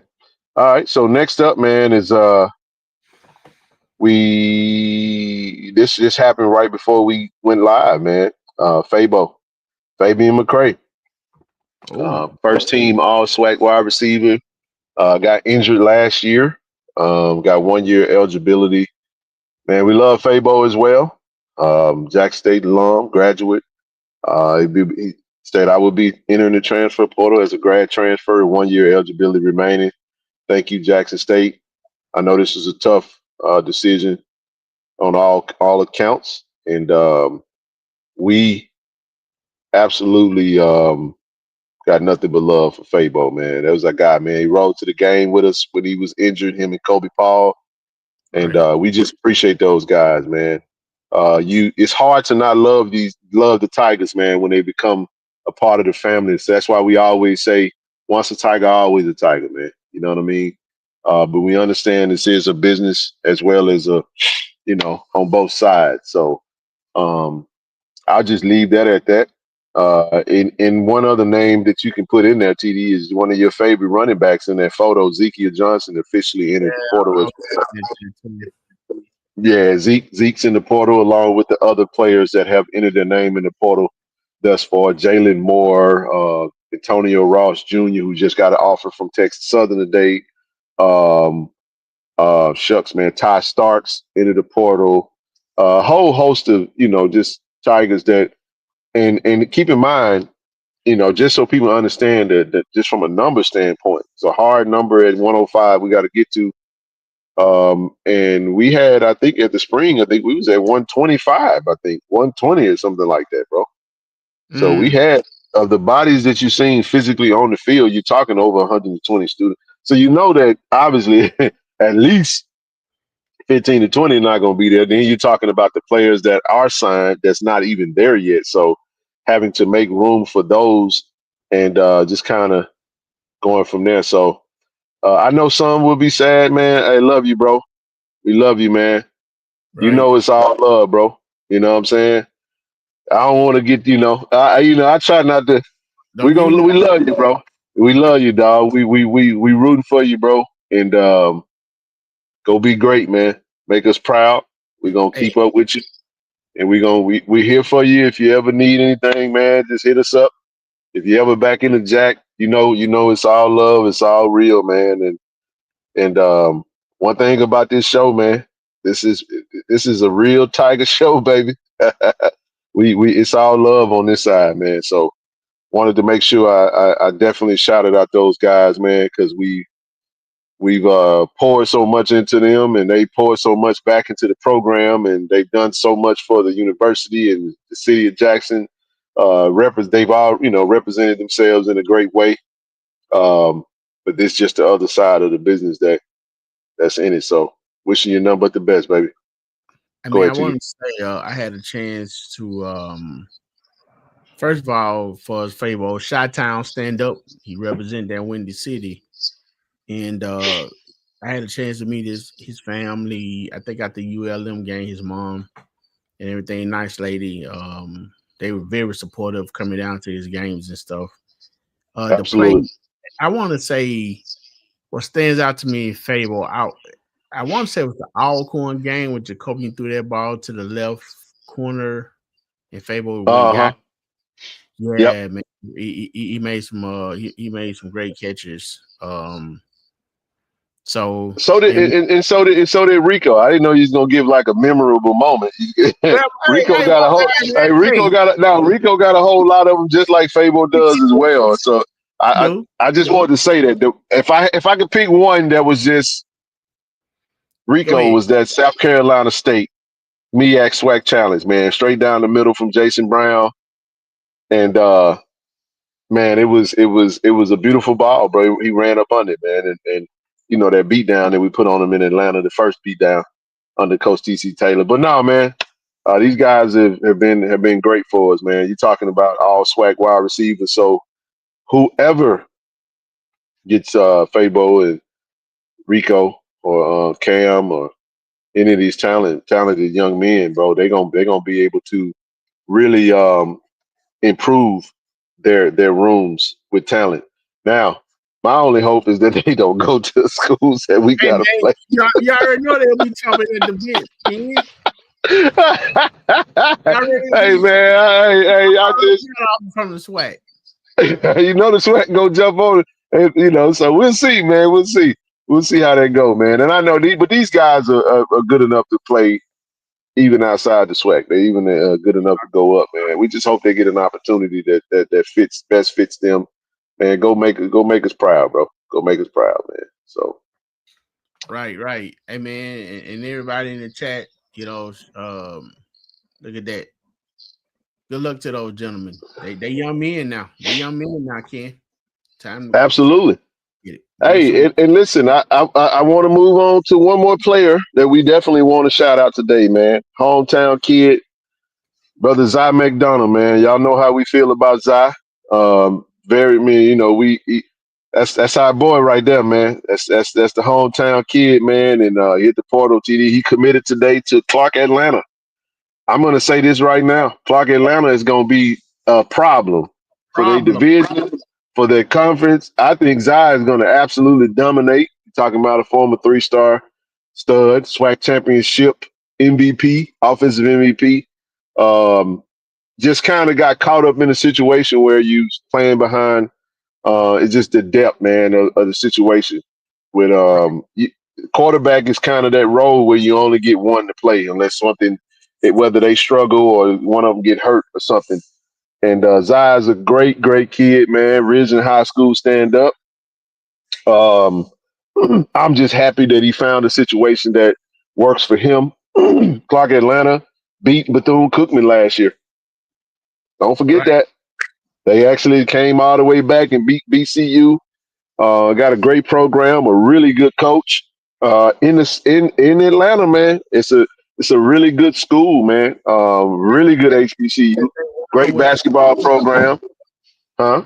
All right. So next up, man, is this happened right before we went live, man. Fabian McCray. First team all SWAC wide receiver. Got injured last year. Got 1 year eligibility. Man, we love Fabo as well. Jack State alum, graduate. He said I would be entering the transfer portal as a grad transfer, 1 year eligibility remaining. Thank you, Jackson State. I know this is a tough decision on all accounts, and we absolutely got nothing but love for Fabo, man. That was a guy, man. He rode to the game with us when he was injured, him and Kobe Paul. And we just appreciate those guys, man. It's hard to not love the Tigers, man, when they become a part of the family. So that's why we always say, once a Tiger, always a Tiger, man. You know what I mean? But we understand this is a business as well as on both sides. So I'll just leave that at that. In one other name that you can put in there, TD, is one of your favorite running backs in that photo, Zekiel Johnson, officially entered the portal as well. Yeah, Zeke's in the portal along with the other players that have entered their name in the portal thus far. Jalen Moore, Antonio Ross Jr., who just got an offer from Texas Southern today. Shucks, man, Ty Starks entered the portal. A whole host of, just Tigers that, and keep in mind, just so people understand that just from a number standpoint, it's a hard number at 105 we got to get to. And we had, I think at the spring, we was at 125, 120 or something like that, bro. So we had, of the bodies that you've seen physically on the field, you're talking over 120 students. So you know that obviously at least 15 to 20 are not going to be there. Then you're talking about the players that are signed that's not even there yet. So having to make room for those and just kind of going from there. So I know some will be sad, man. I love you, bro. We love you, man. Right. You know it's all love, bro. You know what I'm saying? I don't want to get, I try not to. We love you, bro. We love you, dog. We rooting for you, bro. And go be great, man. Make us proud. We're gonna keep up with you. And we're here for you. If you ever need anything, man, just hit us up. If you ever back in the Jack, you know it's all love, it's all real, man. And one thing about this show, man, this is a real Tiger show, baby. we it's all love on this side, man. So wanted to make sure I definitely shouted out those guys, man, because we've poured so much into them, and they poured so much back into the program, and they've done so much for the university and the city of Jackson. They've all represented themselves in a great way. But this just the other side of the business that's in it. So wishing you nothing but the best, baby. I want to say I had a chance to first of all, for Fabo, Chi-Town stand up. He represented that Windy City. And I had a chance to meet his family. I think at the ULM game, his mom and everything. Nice lady. They were very supportive coming down to his games and stuff. Absolutely. The play, I want to say what stands out to me in Fable. I want to say it was the Alcorn game when Jacoby threw that ball to the left corner and Fable got. Yeah, man. He made some great catches. So did Rico. I didn't know he was gonna give like a memorable moment. Rico got a whole lot of them, just like Fable does as well. So I just wanted to say that if I could pick one that was just Rico, was that South Carolina State MEAC SWAC challenge, man, straight down the middle from Jason Brown, and man, it was a beautiful ball, bro. He ran up on it, man, and that beat down that we put on him in Atlanta, the first beat down under Coach TC Taylor. But no, man, these guys have been great for us, man. You're talking about all SWAC wide receivers. So whoever gets Fabo and Rico or Cam or any of these talented young men, bro, they're gonna be able to really improve their rooms with talent. Now, my only hope is that they don't go to schools that we gotta play. Y'all already know they'll be talking at the bench, man. Hey man, I just from the swag. you know the sweat go jump on it, and, so we'll see, man. We'll see how that go, man. And I know these guys are good enough to play even outside the SWAC. They even good enough to go up, man. We just hope they get an opportunity that fits them, man. Go make us proud, bro. Go make us proud, man. So right. Hey man, and everybody in the chat, look at that. Good luck to those gentlemen. They young men now. Ken. Time to absolutely. get it. Hey, and listen, I want to move on to one more player that we definitely want to shout out today, man. Hometown kid, brother Zy McDonald, man. Y'all know how we feel about Zy. That's our boy right there, man. That's the hometown kid, man, and hit the portal TD. He committed today to Clark Atlanta. I'm gonna say this right now. Clark Atlanta is gonna be a problem for their division, for their conference. I think Zy is gonna absolutely dominate. You're talking about a former 3-star stud, SWAC championship MVP, offensive MVP. Just kind of got caught up in a situation where you playing behind. It's just the depth, man, of the situation. With quarterback is kind of that role where you only get one to play unless whether they struggle or one of them get hurt or something. And Zy is a great kid, man. Ridgeland High School stand up. I'm just happy that he found a situation that works for him. Clark Atlanta beat Bethune-Cookman last year. Don't forget that. They actually came all the way back and beat BCU. Got a great program, a really good coach. In Atlanta, man, it's a really good school, man. Really good HBCU. Great basketball program. Huh?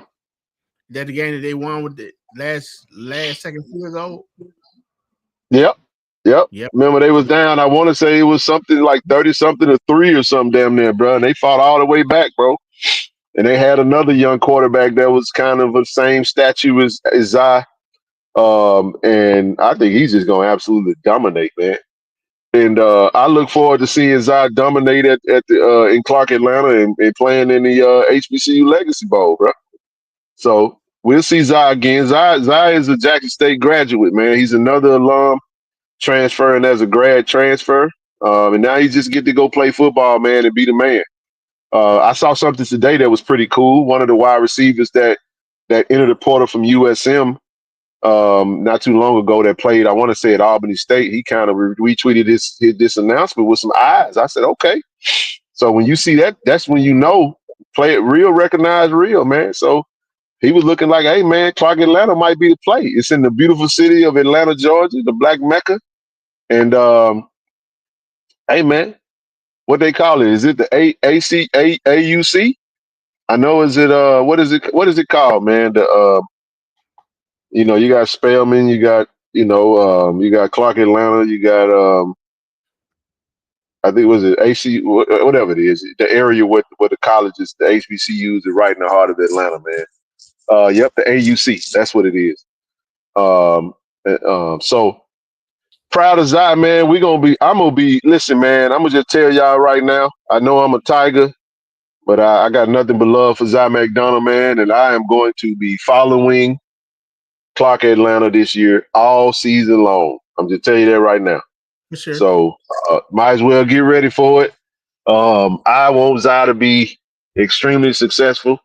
That the game that they won with the last second field goal? Yep. Remember, they was down. I want to say it was something like 30-something to 3 or something damn near, bro. And they fought all the way back, bro. And they had another young quarterback that was kind of the same stature as Zy. And I think he's just going to absolutely dominate, man. And I look forward to seeing Zy dominate in Clark, Atlanta, and playing in the HBCU Legacy Bowl, bro. So we'll see Zy again. Zy is a Jackson State graduate, man. He's another alum transferring as a grad transfer. And now he just get to go play football, man, and be the man. I saw something today that was pretty cool. One of the wide receivers that entered the portal from USM not too long ago that played, I want to say at Albany State, he kind of retweeted this announcement with some eyes. I said, okay. So when you see that, that's when you know play it real, recognize real, man. So he was looking like, hey, man, Clark Atlanta might be the play. It's in the beautiful city of Atlanta, Georgia, the Black Mecca. And, hey, man, what they call it? Is it the AUC? I know. Is it what is it called, man? The you got Spelman, you got you got Clark Atlanta, you got I think was it AC, whatever it is, the area where the colleges, the HBCUs are right in the heart of Atlanta, man. Yep, the AUC, that's what it is. So proud of Zy, man. Listen, man, I'm gonna just tell y'all right now. I know I'm a Tiger, but I got nothing but love for Zy McDonald, man, and I am going to be following Clark Atlanta this year all season long. I'm just telling you that right now. For sure. So might as well get ready for it. I want Zy to be extremely successful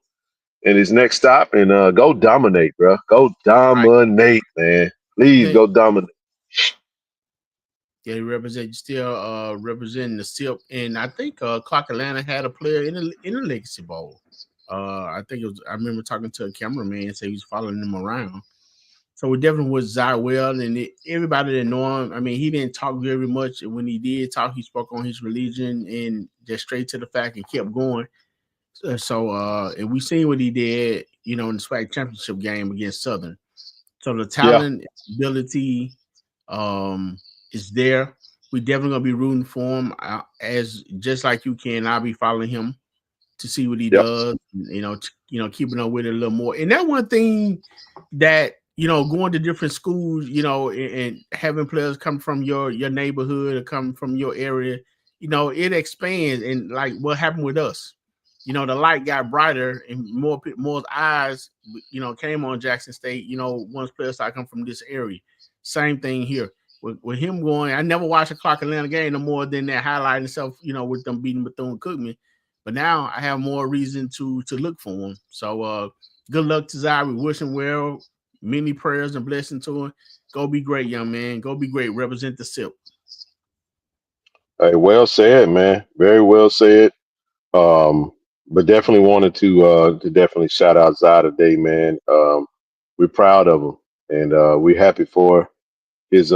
in his next stop and go dominate, bro. Go dominate, man. Please go dominate. Yeah, he representing the SIP, and I think Clark Atlanta had a player in the Legacy Bowl. I think it was. I remember talking to a cameraman and say he was following them around. So we definitely was Zy well, and everybody that know him. I mean, he didn't talk very much. When he did talk, he spoke on his religion and just straight to the fact and kept going. And we seen what he did, in the SWAC championship game against Southern. So the talent, ability, is there. We definitely gonna be rooting for him. As just like you can, I'll be following him to see what he does. Keeping up with it a little more. And that one thing that going to different schools, and having players come from your neighborhood or come from your area, it expands, and like what happened with us. The light got brighter and more eyes, came on Jackson State. Once players start come from this area. Same thing here with him going. I never watched a Clark Atlanta game no more than that highlighting stuff, with them beating Bethune-Cookman. But now I have more reason to look for him. So good luck to Zai. We wish him well. Many prayers and blessings to him. Go be great, young man. Go be great. Represent the SIP. Hey, well said, man. Very well said. But definitely wanted to definitely shout out Zai today, man. We're proud of him, and we're happy for his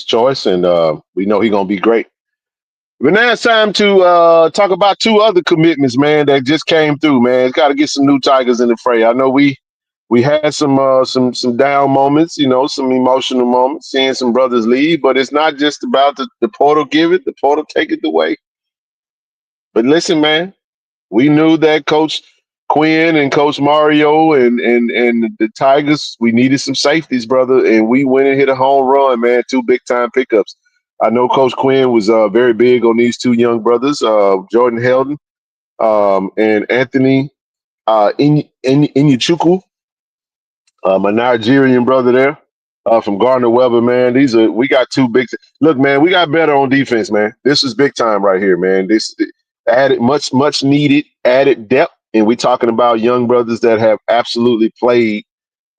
choice, and we know he's gonna be great. But now it's time to talk about two other commitments, man, that just came through, man. It's got to get some new Tigers in the fray. I know we had some down moments, some emotional moments, seeing some brothers leave, but it's not just about the portal give it, the portal take it away. But listen, man, we knew that Coach Quinn and Coach Mario and the Tigers, we needed some safeties, brother, and we went and hit a home run, man, 2 big-time pickups. I know Coach Quinn was very big on these 2 young brothers, Jordan Heldon and Anthony Inyechukwu, my Nigerian brother there from Gardner-Webber, man. We got 2 big – look, man, we got better on defense, man. This is big time right here, man. This added much needed added depth, and we're talking about young brothers that have absolutely played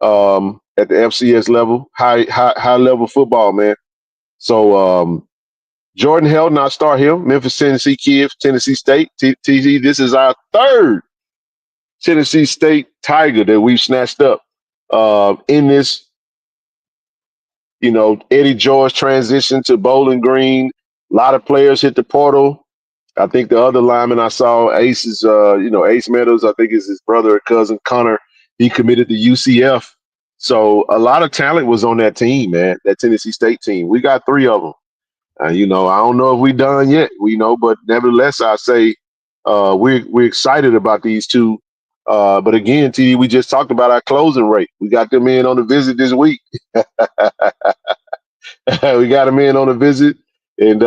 at the FCS level, high level football, man. So Jordan Heldon, I'll start him. Memphis, Tennessee kid, Tennessee State. TZ, this is our 3rd Tennessee State Tiger that we've snatched up in this, Eddie George transition to Bowling Green. A lot of players hit the portal. I think the other lineman I saw, Ace is, Ace Meadows, I think is his brother or cousin, Connor. He committed to UCF. So a lot of talent was on that team, man, that Tennessee State team. We got 3 of them. I don't know if we done yet, but nevertheless, I say we're excited about these 2. But again, TD, we just talked about our closing rate. We got them in on the visit this week. We got them in on a visit, and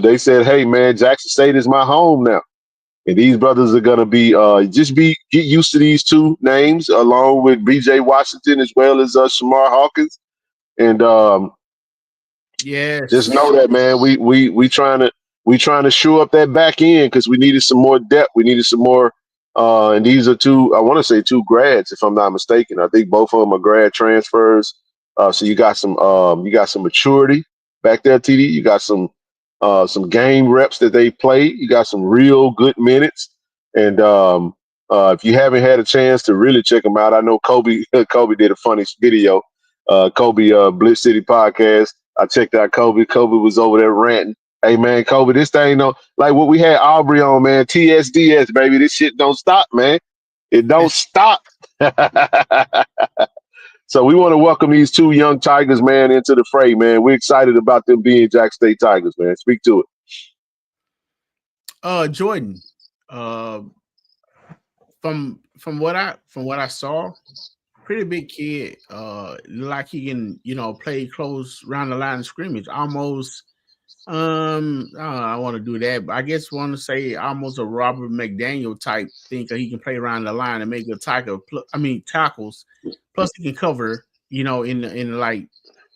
they said, "Hey, man, Jackson State is my home now." And these brothers are gonna be get used to these 2 names, along with BJ Washington as well as Shamar Hawkins, and yes, just know that, man. We trying to shore up that back end because we needed some more depth. We needed some more. And these are 2. I want to say 2 grads, if I'm not mistaken. I think both of them are grad transfers. So you got some maturity back there, TD. You got some game reps that they played. You got some real good minutes. And if you haven't had a chance to really check them out, I know Kobe did a funny video. Kobe Blitz City podcast. I checked out Kobe. Kobe was over there ranting. Hey, man, Kobe, this thing like what we had Aubrey on, man. TSDS, baby. This shit don't stop, man. It don't stop. So we want to welcome these 2 young Tigers, man, into the fray, man. We're excited about them being Jack State Tigers, man. Speak to it. Jordan, from what I saw, pretty big kid. Like he can, play close around the line of scrimmage. Almost, I want to do that, but I guess want to say almost a Robert McDaniel type thing, because he can play around the line and make a tackles. Plus he can cover, in like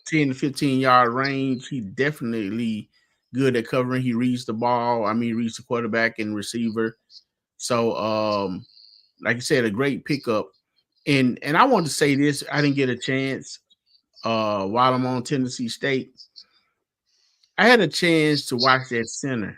10 to 15 yard range. He definitely good at covering. He reads the ball. He reads the quarterback and receiver. So, like you said, a great pickup. And I want to say this, I didn't get a chance while I'm on Tennessee State. I had a chance to watch that center.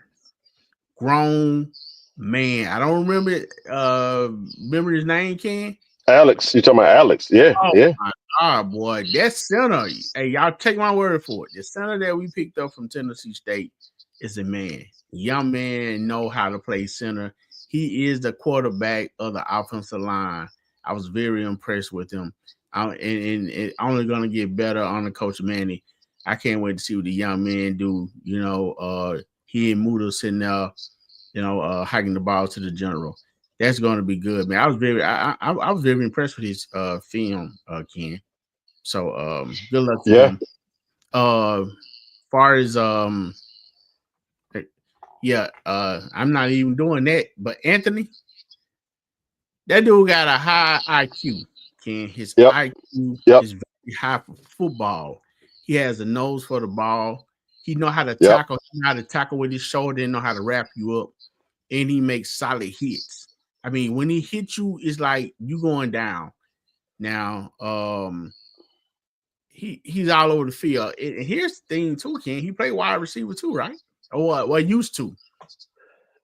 Grown man. I don't remember it. Remember his name, Ken? Alex. You talking about Alex? Yeah, yeah. My God, boy. That center. Hey, y'all take my word for it. The center that we picked up from Tennessee State is a man. Young man know how to play center. He is the quarterback of the offensive line. I was very impressed with him. And it's only going to get better under Coach Manny. I can't wait to see what the young man do. He and Muda sitting there, hiking the ball to the general. That's going to be good, man. I was very impressed with his film, Ken. So good luck to him. Far as Yeah, I'm not even doing that. But Anthony, that dude got a high IQ. Ken, his Yep. IQ Yep. is very high for football. He has a nose for the ball. He know how to Yep. tackle. He know how to tackle with his shoulder and know how to wrap you up. And he makes solid hits. I mean, when he hits you, it's like you going down. Now, he's all over the field. And here's the thing too, Ken. He played wide receiver too, right? Or what used to.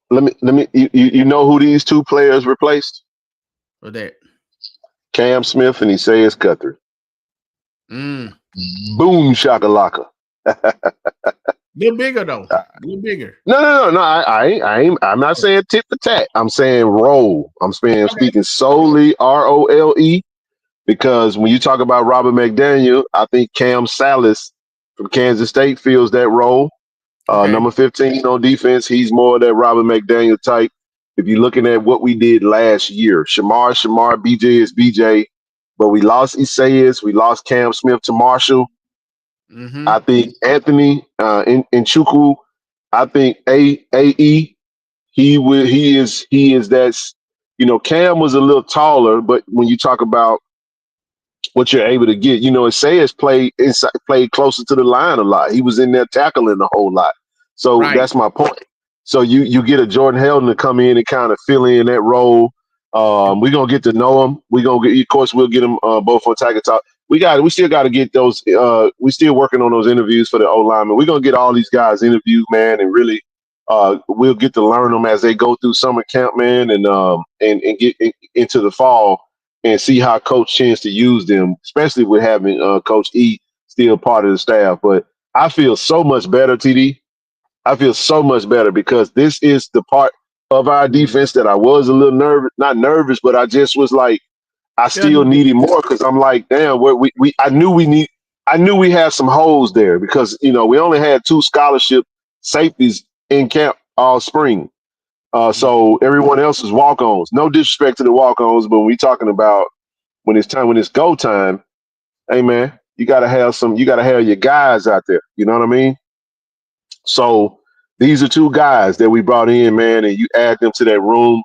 Let me. You know who these two players replaced? For that. Cam Smith and Isaiah Guthrie. Boom shakalaka. Little bigger though. A little bigger. No. I'm not saying tit for tat. I'm saying role. I'm speaking solely ROLE, because when you talk about Robert McDaniel, I think Cam Salas from Kansas State fills that role. Number 15 on defense, he's more of that Robert McDaniel type. If you're looking at what we did last year, Shamar, BJ is BJ, but we lost Isaiah, we lost Cam Smith to Marshall. Mm-hmm. I think Anthony in Chukwu, I think AE, he is that, Cam was a little taller, but when you talk about what you're able to get, Isaiah's played closer to the line a lot. He was in there tackling a whole lot. So That's my point. So you get a Jordan Heldon to come in and kind of fill in that role. We're gonna get to know him. Of course, we'll get them both on Tiger Talk. We still got to get those. We still working on those interviews for the O linemen. We're gonna get all these guys interviewed, man, and really, we'll get to learn them as they go through summer camp, man, and get into the fall and see how Coach tends to use them, especially with having Coach E still part of the staff. But I feel so much better, TD. I feel so much better because this is the part of our defense that I was a little not nervous, but I just was like, I still needed more because I'm like, damn, I knew we had some holes there because, we only had 2 scholarship safeties in camp all spring. So everyone else is walk-ons. No disrespect to the walk-ons, but when we talking about when it's go time, hey man, you gotta have your guys out there. You know what I mean? So these are 2 guys that we brought in, man, and you add them to that room.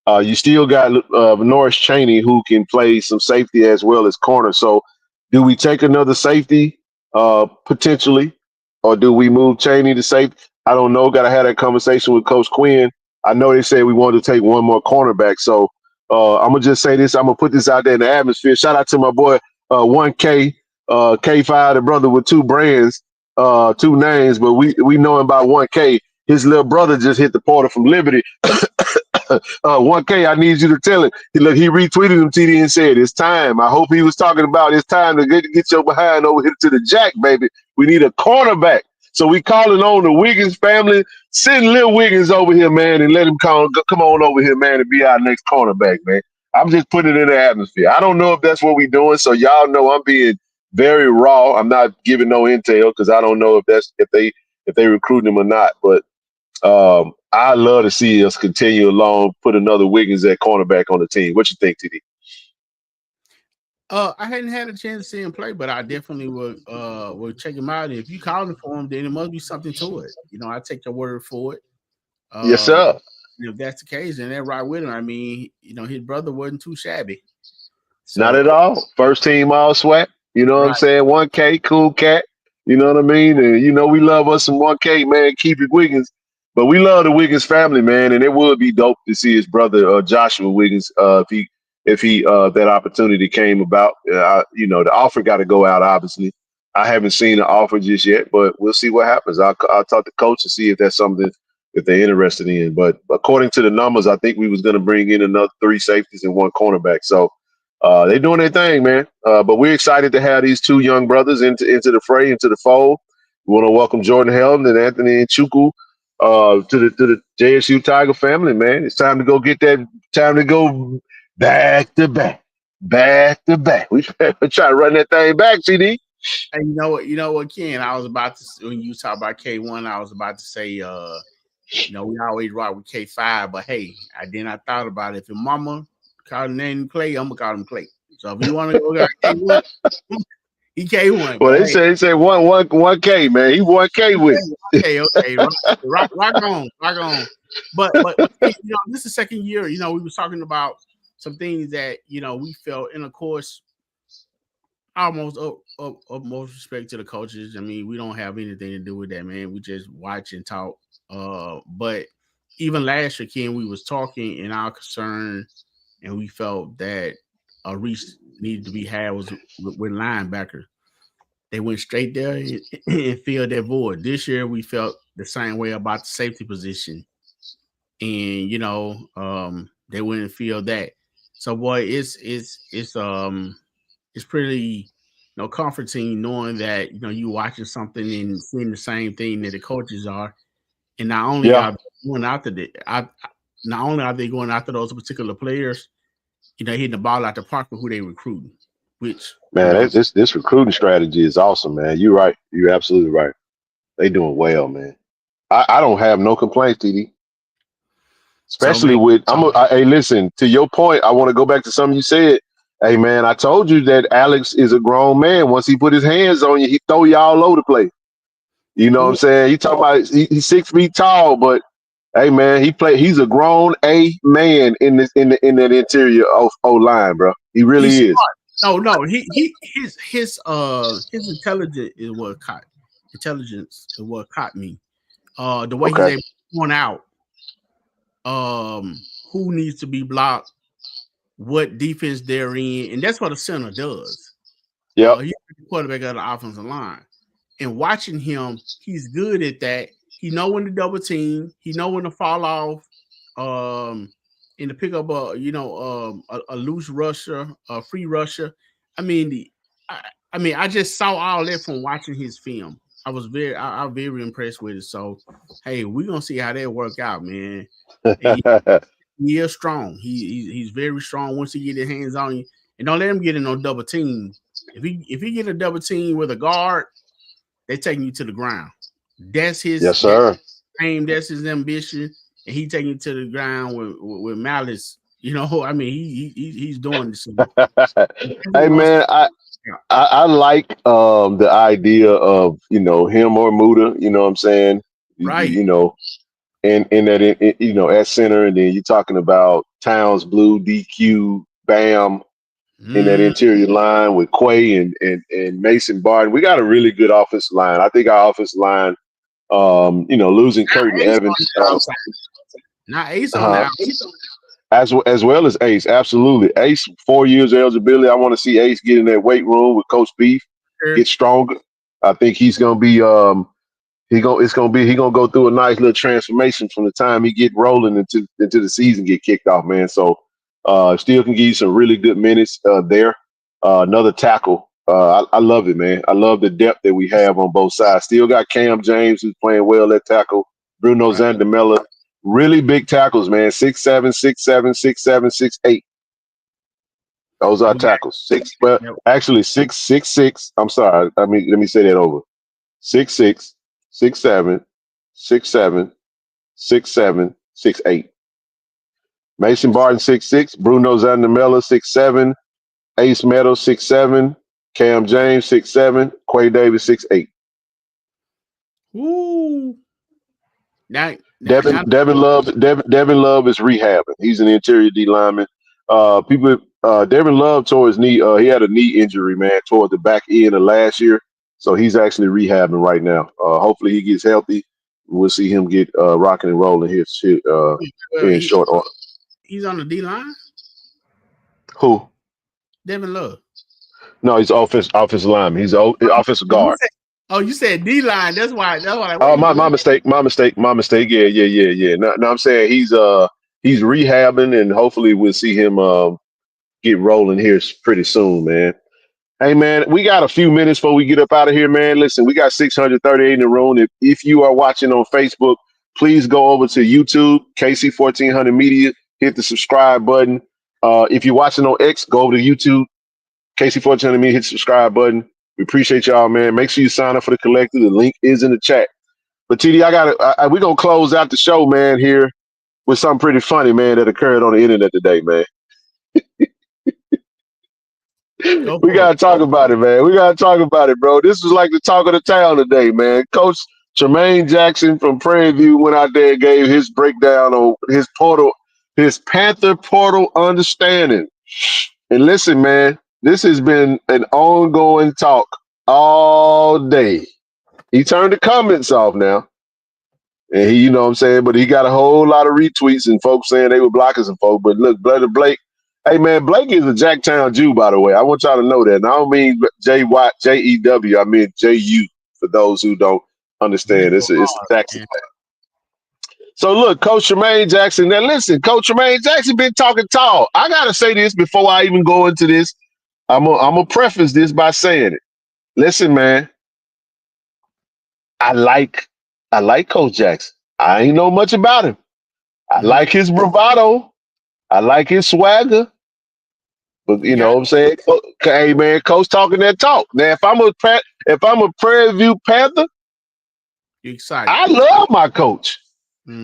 You still got Norris Chaney, who can play some safety as well as corner. So do we take another safety potentially, or do we move Chaney to safety? I don't know. Got to have that conversation with Coach Quinn. I know they said we wanted to take one more cornerback. So I'm going to just say this. I'm going to put this out there in the atmosphere. Shout out to my boy 1K, K5, the brother with 2 brands, 2 names, but we know him by 1K. His little brother just hit the portal from Liberty. 1K, I need you to tell him. He retweeted him, TD, and said, it's time. I hope he was talking about it's time to get your behind over here to the jack, baby. We need a cornerback. So we calling on the Wiggins family. Send Lil Wiggins over here, man, and let him come on over here, man, and be our next cornerback, man. I'm just putting it in the atmosphere. I don't know if that's what we're doing, so y'all know I'm being very raw. I'm not giving no intel because I don't know if they recruit him or not. But I love to see us continue along, put another Wiggins at cornerback on the team. What you think, TD? I hadn't had a chance to see him play, but I definitely will check him out. If you calling for him, then it must be something to it. I take your word for it. Yes, sir. If that's the case, then they're right with him. I mean, his brother wasn't too shabby. So, not at all. First team all SWAC. You know what I'm saying? 1K, cool cat. You know what I mean? And we love us some 1K, man. Keep it Wiggins. But we love the Wiggins family, man, and it would be dope to see his brother Joshua Wiggins if that opportunity came about. The offer got to go out. Obviously, I haven't seen the offer just yet, but we'll see what happens. I'll talk to coach and see if that's something that they're interested in. But according to the numbers, I think we was going to bring in another 3 safeties and 1 cornerback. So they're doing their thing, man. But we're excited to have these 2 young brothers into the fray, into the fold. We want to welcome Jordan Heldon and Anthony Chukwu to the JSU Tiger family, man. It's time to go get that. Time to go back to back. We try to run that thing back, CD. And you know what, Ken? I was about to, when you talk about K1, I was about to say, we always rock with K5, but hey, I thought about it. If your mama called him name Clay, I'm gonna call him Clay. So if you want to go there, K1, He K1. Well, they say one K, man. He 1K with it. Okay. Rock on. But you know, this is the second year. You know, we was talking about some things that we felt, and of course, almost utmost respect to the coaches. I mean, we don't have anything to do with that, man. We just watch and talk. But even last year, Ken, we was talking, and our concern, and we felt that a reach needed to be had was with linebacker. They went straight there and filled that void. This year, we felt the same way about the safety position, and they went and filled that. So, boy, it's pretty comforting knowing that you watching something and seeing the same thing that the coaches are, and not only are they going after not only are they going after those particular players, hitting the ball out the park with who they recruiting. Which man, this recruiting strategy is awesome, man. You're right. You're absolutely right. They doing well, man. I don't have no complaints, TD. Especially hey, listen, to your point, I want to go back to something you said. Hey, man, I told you that Alex is a grown man. Once he put his hands on you, he throw you all over the place. You know what I'm saying? You talking about he's 6 feet tall, but hey, man, he's a grown man in that interior O line, bro. He really is. Smart. No, his intelligence is what caught me. The way he's able to point out who needs to be blocked, what defense they're in, and that's what a center does. Yeah, he's the quarterback of the offensive line, and watching him, he's good at that. He know when to double team. He know when to fall off, and to pick up a loose rusher, a free rusher. I mean, I just saw all that from watching his film. I was very impressed with it. So, hey, we're gonna see how that work out, man. He is strong. He's very strong once he get his hands on you. And don't let him get in no double team. If he get a double team with a guard, they taking you to the ground. That's his aim, that's his ambition, and he taking you to the ground with malice. I mean, he's doing this. Hey, man, I like the idea of him or Muda. You know what I'm saying? Right. And that at center, and then you're talking about Towns, Blue, DQ, Bam, in that interior line with Quay and Mason Barton. We got a really good offensive line. I think our offensive line, losing Curtin Evans, not Ace on that. As well as Ace, absolutely. Ace, 4 years eligibility. I want to see Ace get in that weight room with Coach Beef, get stronger. I think he's gonna be he gonna go through a nice little transformation from the time he get rolling into the season get kicked off, man. So still can give you some really good minutes there. Another tackle. I love it, man. I love the depth that we have on both sides. Still got Cam James who's playing well at tackle. Bruno Zandamela. Really big tackles, man. 6'7", 6'7", 6'7", 6'8". Those are tackles. Actually 6'6". I'm sorry. I mean, let me say that over. 6'6", 6'7", 6'7", 6'7", 6'8". Mason Barton 6'6", Bruno Zandamela 6'7", Ace Meadows 6'7", Cam James 6'7", Quay Davis 6'8". Ooh. Devin Love is rehabbing. He's an interior D lineman. Devin Love tore his knee. He had a knee injury, man, toward the back end of last year. So he's actually rehabbing right now. Hopefully he gets healthy. We'll see him get rocking and rolling here in short order. He's on the D line? Who? Devin Love. No, he's offensive lineman. He's an offensive guard. You said D line. That's why. Oh, my mistake. Yeah. No, I'm saying he's rehabbing, and hopefully we'll see him get rolling here pretty soon, man. Hey, man, we got a few minutes before we get up out of here, man. Listen, we got 638 in the room. If you are watching on Facebook, please go over to YouTube, KC-1400 Media, hit the subscribe button. If you're watching on X, go over to YouTube, KC-1400 Media, hit the subscribe button. We appreciate y'all, man. Make sure you sign up for the collective. The link is in the chat. But TD, we're going to close out the show, man, here with something pretty funny, man, that occurred on the internet today, man. We gotta talk about it, man. We gotta talk about it, bro. This was like the talk of the town today, man. Coach Tremaine Jackson from Prairie View went out there and gave his breakdown on his Panther portal understanding. And listen, man, this has been an ongoing talk all day. He turned the comments off now. And he, you know what I'm saying, but he got a whole lot of retweets and folks saying they were blocking some folks. But look, Brother Blake, hey man, Blake is a Jacktown Jew, by the way. I want y'all to know that. And I don't mean J-E-W, I mean J-U for those who don't understand. It's a Jackson. So look, Coach Tremaine Jackson. Now listen, Coach Tremaine Jackson been talking tall. I gotta say this before I even go into this. I'm gonna preface this by saying it. Listen, man, I like Coach Jackson. I ain't know much about him. I like his bravado. I like his swagger. But you know what I'm saying? Hey man, Coach talking that talk. Now if I'm a Prairie View Panther, you're excited. I love my coach.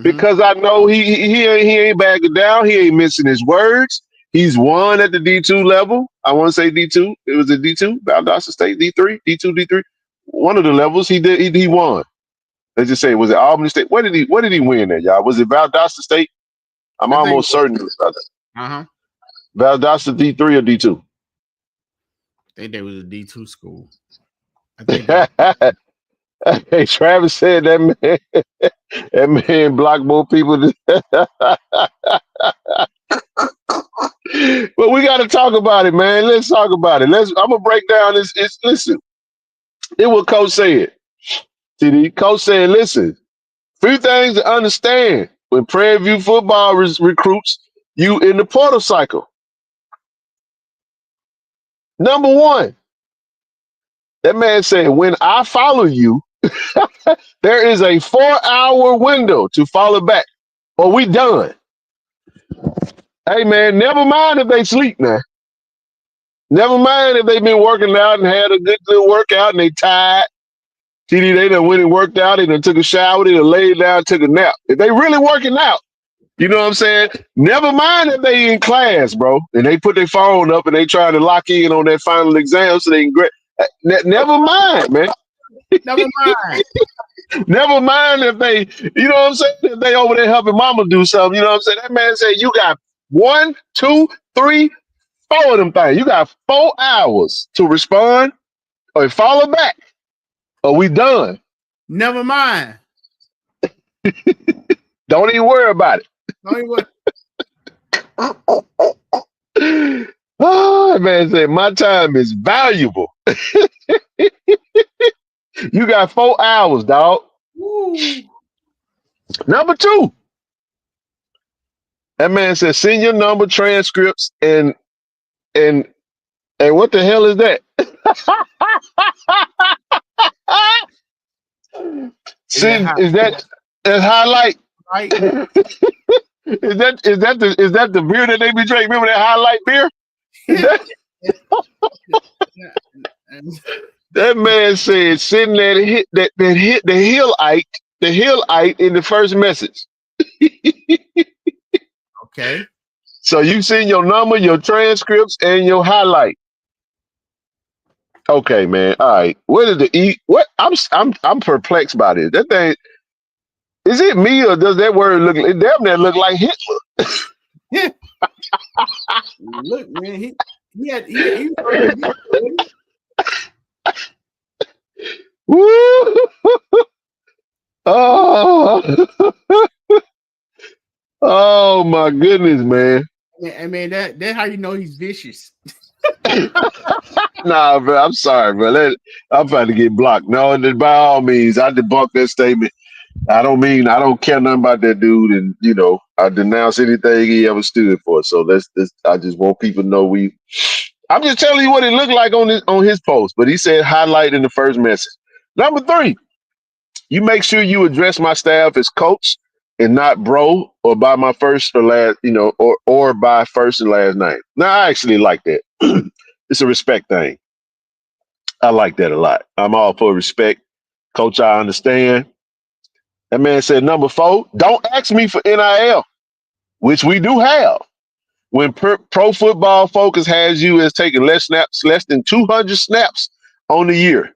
Because I know he ain't backing down. He ain't missing his words. He's won at the D2 level. I want to say D2. It was a D2, Valdosta State, D3, D2, D3. One of the levels he won. Let's just say, was it Albany State? What did he win at, y'all? Was it Valdosta State? I'm almost certain it was Valdosta. Valdosta D3 or D2? I think they was a D2 school. I think hey, Travis said that man blocked more people. But we got to talk about it, man. Let's talk about it. I'm gonna break down this. Listen, it what Coach said. TD, Coach said, listen, few things to understand when Prairie View football recruits you in the portal cycle. Number one, that man said, when I follow you, there is a 4-hour window to follow back, or we done. Hey man, never mind if they sleep now. Never mind if they've been working out and had a good little workout and they tired. TD, they done went and worked out, they done took a shower, they done laid down, took a nap. If they really working out, you know what I'm saying? Never mind if they in class, bro, and they put their phone up and they trying to lock in on that final exam so they can never mind, man. Never mind. Never mind if they, you know what I'm saying? If they over there helping mama do something, you know what I'm saying? That man said, you got 1, 2, 3, 4 of them things. You got 4 hours to respond or follow back, or we done. Never mind. Don't even worry about it. Don't even worry. Oh, man said, my time is valuable. You got 4 hours, dog. Woo. Number 2. That man said, send your number, transcripts, and what the hell is that? Is that highlight? Right. Is that the beer that they be drinking? Remember that highlight beer? That man said send the hillite in the first message. Okay. So you send your number, your transcripts, and your highlight. Okay, man. All right. What is the E? What I'm perplexed by this. That thing. Is it me or does that word look? It damn near look like Hitler. Look, man. He Woo! Oh my goodness, man. I mean that's how you know he's vicious. Nah, bro. I'm sorry, bro. I'm about to get blocked. No, by all means, I debunk that statement. I don't care nothing about that dude, and you know, I denounce anything he ever stood for. So I just want people to know I'm just telling you what it looked like on his post, but he said highlight in the first message. Number 3, you make sure you address my staff as coach and not bro or by my first or last, you know, or by first and last name. Now I actually like that. It's a respect thing. I like that a lot. I'm all for respect. Coach, I understand. That man said number 4, don't ask me for NIL, which we do have. When Pro Football Focus has you as taking less than 200 snaps on the year,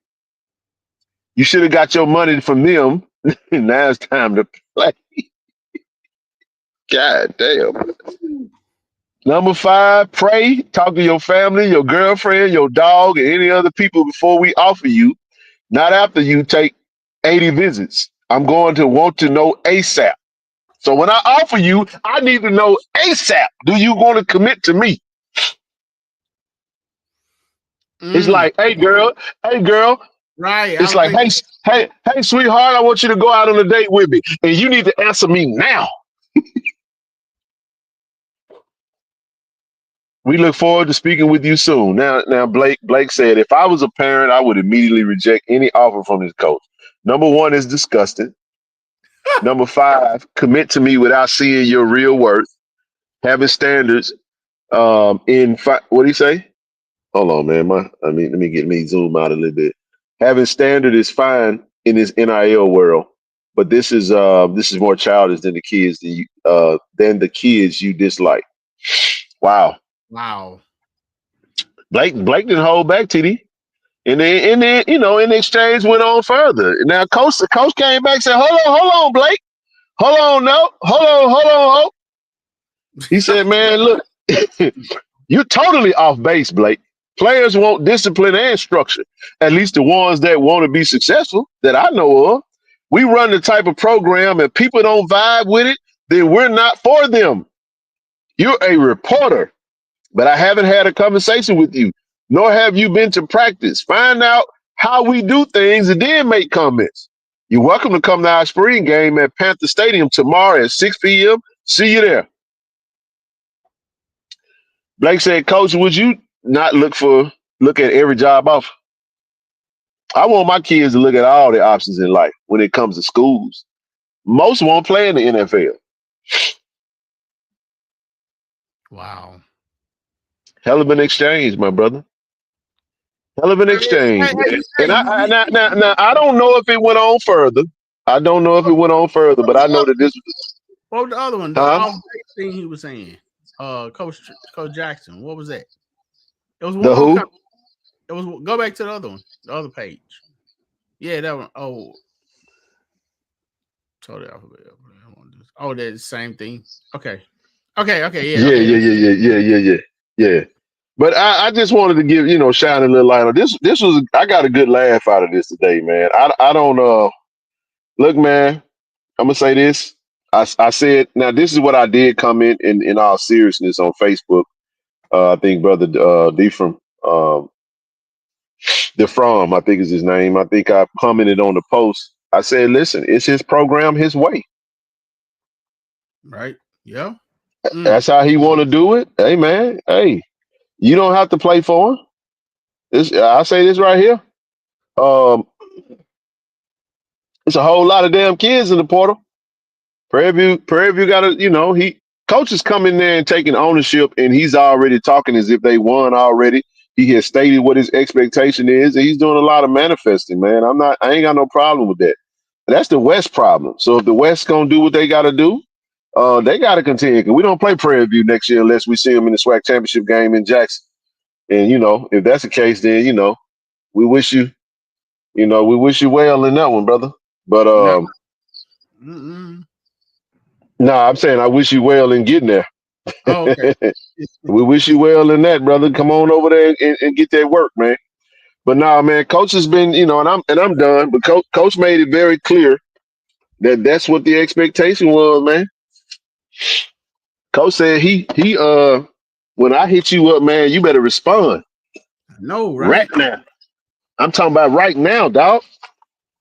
you should have got your money from them. Now it's time to play. God damn. Number 5, pray. Talk to your family, your girlfriend, your dog, and any other people before we offer you. Not after you take 80 visits. I'm going to want to know ASAP. So when I offer you, I need to know ASAP. Do you want to commit to me? It's like, hey girl. Right. It's like, hey, sweetheart, I want you to go out on a date with me. And you need to answer me now. We look forward to speaking with you soon. Now, Blake said, if I was a parent, I would immediately reject any offer from his coach. Number 1 is disgusting. Number 5, commit to me without seeing your real worth. Having standards what do you say? Hold on, man. Let me zoom out a little bit. Having standard is fine in this NIL world, but this is more childish than the kids you dislike. Wow. Blake didn't hold back, TD. And then in the exchange went on further. Now coach came back and said, hold on, Blake. Hold on. He said, man, look, you're totally off base, Blake. Players want discipline and structure, at least the ones that want to be successful that I know of. We run the type of program and people don't vibe with it, then we're not for them. You're a reporter, but I haven't had a conversation with you, nor have you been to practice. Find out how we do things and then make comments. You're welcome to come to our spring game at Panther Stadium tomorrow at 6 p.m. See you there. Blake said, Coach, would you not look at every job offer? I want my kids to look at all the options in life when it comes to schools. Most won't play in the NFL. Wow. Hell of an exchange, my brother. Hell of an exchange. And I don't know if it went on further. But I know that this was. What was the other one? The off-base thing he was saying. Coach Jackson. What was that? It was one. The who? It was go back to the other one, the other page. Yeah, that one. Oh, totally alphabet. Oh, that's the same thing. Okay. Yeah. But I just wanted to give shine a little light on this. This was I got a good laugh out of this today, man. I don't look, man. I'm gonna say this. I said now this is what I did comment in all seriousness on Facebook. I think brother DeFrom I think is his name. I think I commented on the post. I said, listen, it's his program, his way. Right. Yeah. That's how he want to do it. Hey, man. Hey, you don't have to play for him. I say this right here. It's a whole lot of damn kids in the portal. Prairie View got to, coach is coming there and taking ownership, and he's already talking as if they won already. He has stated what his expectation is, and he's doing a lot of manifesting, man. I ain't got no problem with that. That's the West problem. So if the West gonna do what they got to do, they got to continue. Cause we don't play Prairie View next year unless we see them in the SWAC championship game in Jackson. And if that's the case, then we wish you, well in that one, brother. But nah, I'm saying I wish you well in getting there. Oh, okay. We wish you well in that, brother. Come on over there and get that work, man. But nah, man, coach has been, and I'm done. But coach made it very clear that that's what the expectation was, man. Coach said he when I hit you up, man, you better respond. No, right now. I'm talking about right now, dog.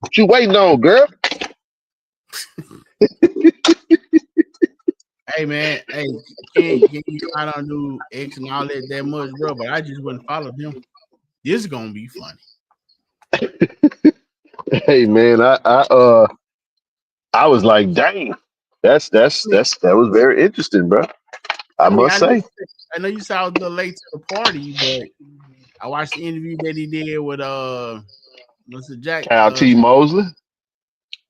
What you waiting on, girl? Hey, man. Hey, I don't do X and all that much, bro. But I just wouldn't follow him. This is gonna be funny. Hey, man, I was like, dang, that was very interesting, bro. I must say. I know you saw the late to the party, but I watched the interview that he did with Mr. Jack. Kyle T. Mosley.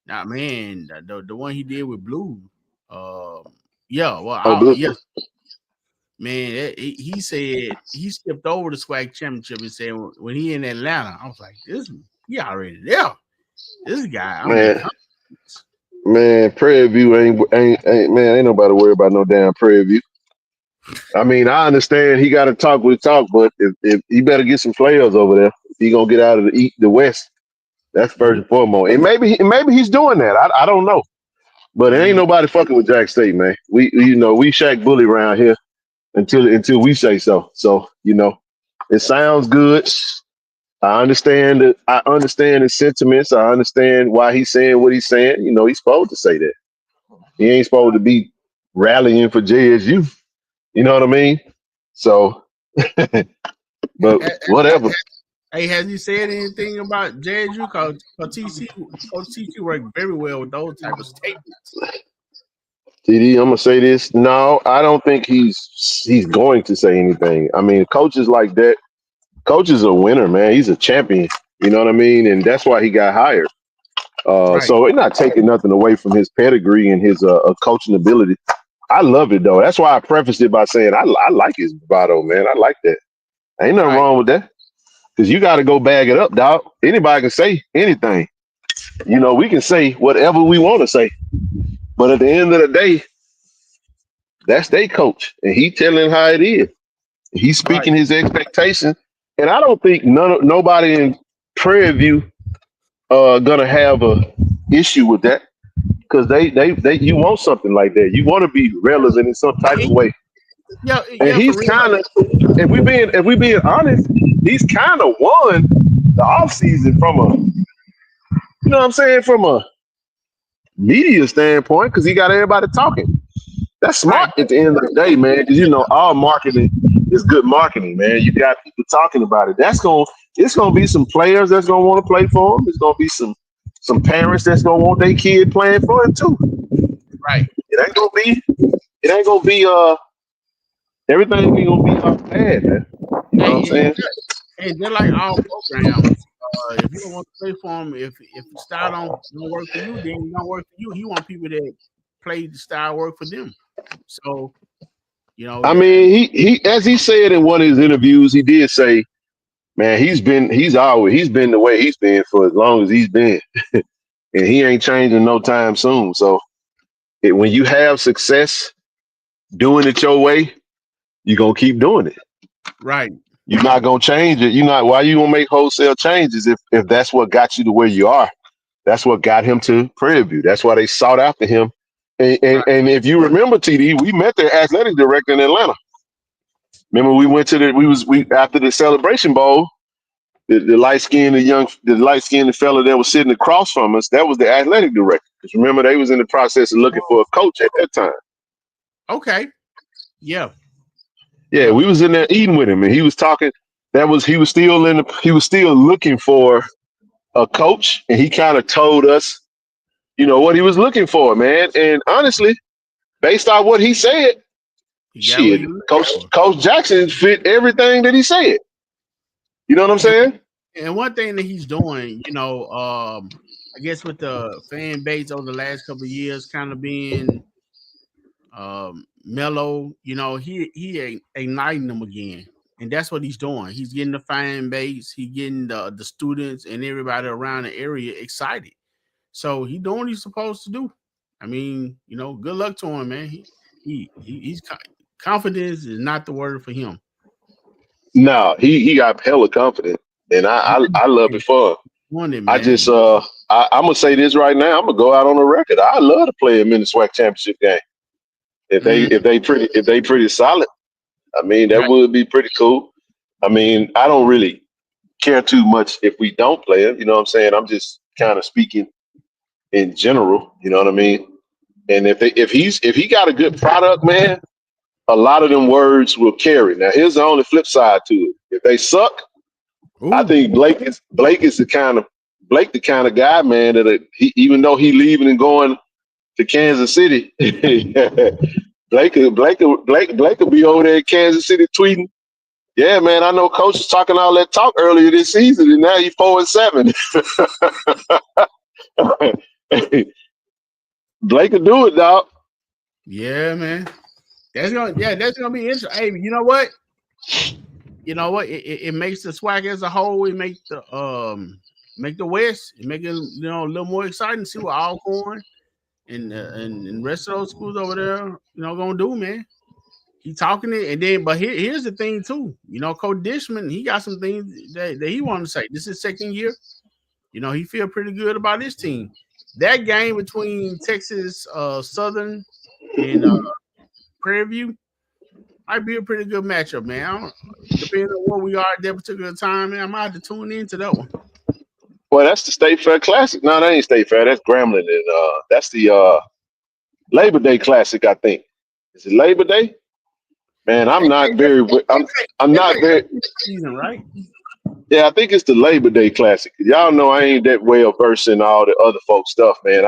Nah, man, the one he did with Blue. Yeah, well, Blue. yeah, Man, he said he skipped over the SWAC championship and said when he in Atlanta, I was like, he already there. This guy, man, Prairie View ain't nobody worried about no damn Prairie View. I mean, I understand he got to talk with talk, but if he better get some players over there, if he gonna get out of the West, that's first and foremost. And maybe he's doing that. I don't know, but ain't nobody fucking with Jack State, man. We Shaq Bully around here until we say so. So it sounds good. I understand his sentiments. I understand why he's saying what he's saying. He's supposed to say that. He ain't supposed to be rallying for JSU. You know what I mean? So, but whatever. Hey, has he said anything about JSU? Because TC worked very well with those type of statements. TD, I'm gonna say this. No, I don't think he's going to say anything. I mean, coaches like that. Coach is a winner, man. He's a champion. You know what I mean? And that's why he got hired. Right. So it's not taking nothing away from his pedigree and his coaching ability. I love it, though. That's why I prefaced it by saying I like his bravado, man. I like that. Ain't nothing wrong with that. Because you got to go bag it up, dog. Anybody can say anything. We can say whatever we want to say. But at the end of the day, that's their coach. And he telling how it is. He's speaking his expectation. And I don't think nobody in Prairie View gonna have a issue with that. Because you want something like that. You want to be relevant in some type of way. Yeah, and he's kind of, if we being honest, he's kind of won the offseason from a media standpoint because he got everybody talking. That's smart at the end of the day, man. Because all marketing is good marketing, man. You got people talking about it. It's gonna be some players that's gonna want to play for him. It's gonna be some parents that's gonna want their kid playing for him too. Right. It ain't gonna be everything ain't gonna be bad, man. You know what I'm saying? And they're like all programs. If you don't want to play for him, if the style don't work for you, then it don't work for you. He want people that play the style work for them. So, I mean, he as he said in one of his interviews, he did say, man, he's been the way he's been for as long as he's been. And he ain't changing no time soon. So when you have success doing it your way, you're gonna keep doing it. Right. You're not gonna change it. Why you gonna make wholesale changes if that's what got you to where you are? That's what got him to Prairie View. That's why they sought after him. And if you remember, TD, we met their athletic director in Atlanta. Remember, we went to after the Celebration Bowl, the light skinned fella that was sitting across from us, that was the athletic director. Because remember, they was in the process of looking for a coach at that time. Okay. Yeah. Yeah, we was in there eating with him, and he was talking. He was still looking for a coach, and he kind of told us, what he was looking for, man. And honestly, based on what he said, Coach Jackson fit everything that he said. You know what I'm saying? And one thing that he's doing, I guess with the fan base over the last couple of years, kind of being mellow, he igniting them again, and that's what he's doing. He's getting the fan base, he's getting the students and everybody around the area excited. So he's doing what he's supposed to do. I mean, good luck to him, man. He's confidence is not the word for him. No, he got hella confident, and I love it for him. I just I'm gonna say this right now. I'm gonna go out on the record. I love to play him in the SWAC championship game. If they pretty solid, I mean that would be pretty cool. I mean, I don't really care too much if we don't play him. You know what I'm saying? I'm just kind of speaking in general. You know what I mean? And if he got a good product, man, a lot of them words will carry. Now, here's the only flip side to it. If they suck, I think Blake is the kind of guy, man, that even though he leaving and going to Kansas City, Blake will be over there in Kansas City tweeting, yeah, man, I know coach was talking all that talk earlier this season, and now he's 4-7. Blake will do it, dog. Yeah, man. That's gonna be interesting. Hey, you know what? It makes the swag as a whole. It make the West. It make it a little more exciting. See what Alcorn and rest of those schools over there gonna do, man. He talking it, and then but here's the thing too. Coach Dishman, he got some things that he want to say. This is second year. He feel pretty good about his team. That game between Texas Southern and Prairie View might be a pretty good matchup, man. Depending on where we are at that particular time, man, I might have to tune into that one. Well, that's the State Fair Classic. No, that ain't State Fair. That's Grambling, and that's the Labor Day Classic. I think. Is it Labor Day? Man, I'm not very season, right? Yeah, I think it's the Labor Day Classic. Y'all know I ain't that well versed in all the other folks' stuff, man.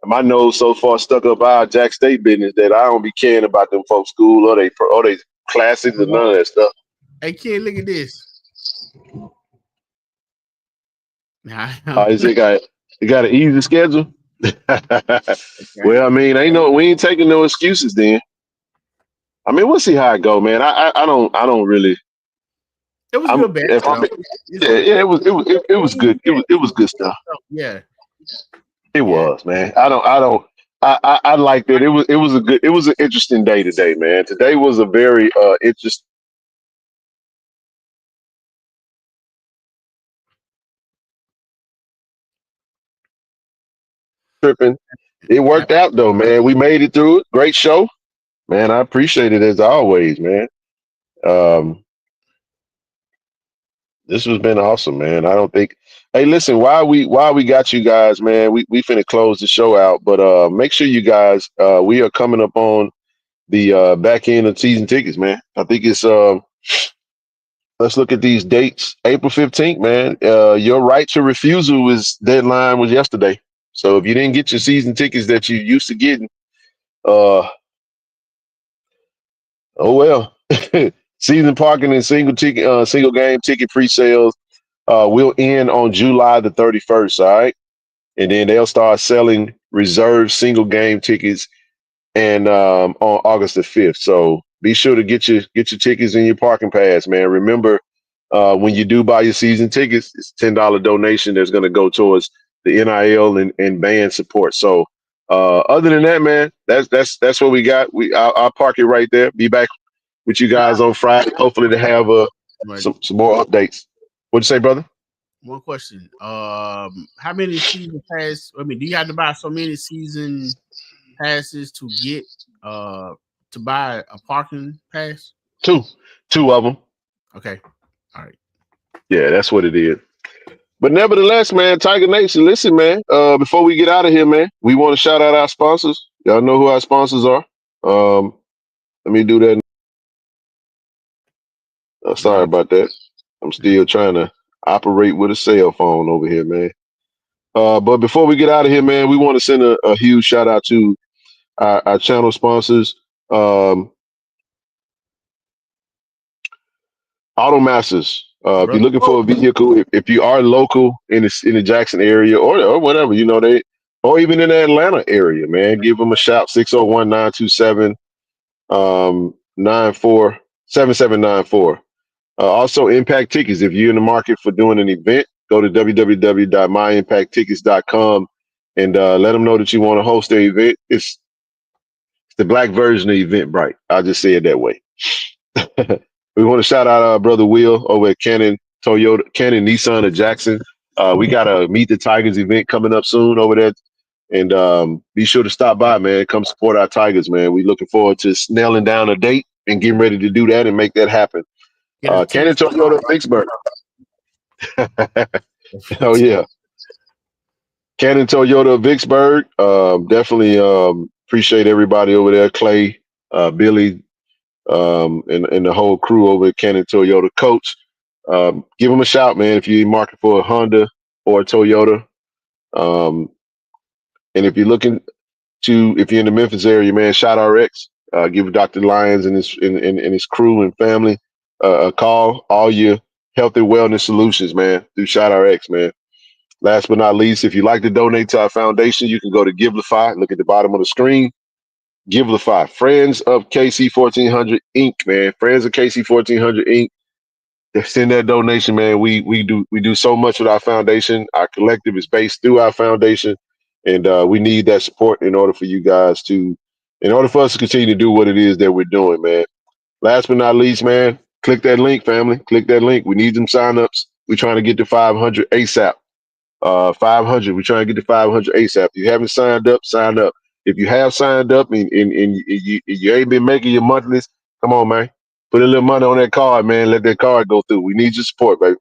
My nose so far stuck up our Jack State business that I don't be caring about them folks' school or they classics or none of that stuff. Hey, kid, look at this. Is it got an easy schedule? Well, I mean, we ain't taking no excuses then. I mean, we'll see how it go, man. I don't really. It was good, man. It was good. It was good stuff. Yeah, it was, man. I liked it. It was an interesting day today, man. Today was a very interesting. Tripping. It worked out though, man. We made it through it. Great show, man. I appreciate it as always, man. This has been awesome, man. I don't think. Hey, listen, while we got you guys, man, we finna close the show out, but make sure you guys, we are coming up on the back end of season tickets, man. I think it's let's look at these dates. April 15th, man. Your right to refusal deadline was yesterday. So if you didn't get your season tickets that you used to getting, oh well. Season parking and single game ticket pre-sales will end on July the 31st, all right? And then they'll start selling reserved single game tickets and on August the 5th. So be sure to get your tickets and your parking pass, man. Remember, when you do buy your season tickets, it's a $10 donation that's going to go towards the NIL and band support. So other than that, man, that's what we got. I'll park it right there. Be back with you guys on Friday, hopefully to have some more updates. What'd you say, brother? One question. How many season passes? I mean, do you have to buy so many season passes to get to buy a parking pass? Two of them. Okay. All right. Yeah, that's what it is. But nevertheless, man, Tiger Nation, listen, man, before we get out of here, man, we want to shout out our sponsors. Y'all know who our sponsors are. Let me do that. Sorry about that. I'm still trying to operate with a cell phone over here, man. But before we get out of here, man, we want to send a huge shout out to our channel sponsors. Automasters. If you're looking for a vehicle, if you are local in the Jackson area or whatever, or even in the Atlanta area, man, give them a shout, 601-927-7794. Also, Impact Tickets. If you're in the market for doing an event, go to www.myimpacttickets.com and let them know that you want to host their event. It's the black version of Eventbrite. I'll just say it that way. We want to shout out our brother Will over at Cannon Nissan of Jackson. We got a Meet the Tigers event coming up soon over there. And be sure to stop by, man. Come support our Tigers, man. We're looking forward to nailing down a date and getting ready to do that and make that happen. Cannon Toyota of Vicksburg. Oh, yeah. Cannon Toyota of Vicksburg. Definitely appreciate everybody over there. Clay, Billy, and the whole crew over at Cannon Toyota. Coach, give them a shout, man, if you're marketing for a Honda or a Toyota. And if you're looking if you're in the Memphis area, man, ShotRx. Give Dr. Lyons and his crew and family a call. All your health and wellness solutions, man, through ShotRx, man. Last but not least, if you'd like to donate to our foundation, you can go to Givelify. Look at the bottom of the screen. Givelify, Friends of KC-1400 Inc., man. Friends of KC-1400 Inc. Send that donation, man. We do so much with our foundation. Our collective is based through our foundation, and we need that support in order for us to continue to do what it is that we're doing, man. Last but not least, man, click that link, family. Click that link. We need them signups. We're trying to get to 500 ASAP. 500. We're trying to get to 500 ASAP. If you haven't signed up, sign up. If you have signed up and you ain't been making your monthlies, come on, man. Put a little money on that card, man. Let that card go through. We need your support, baby.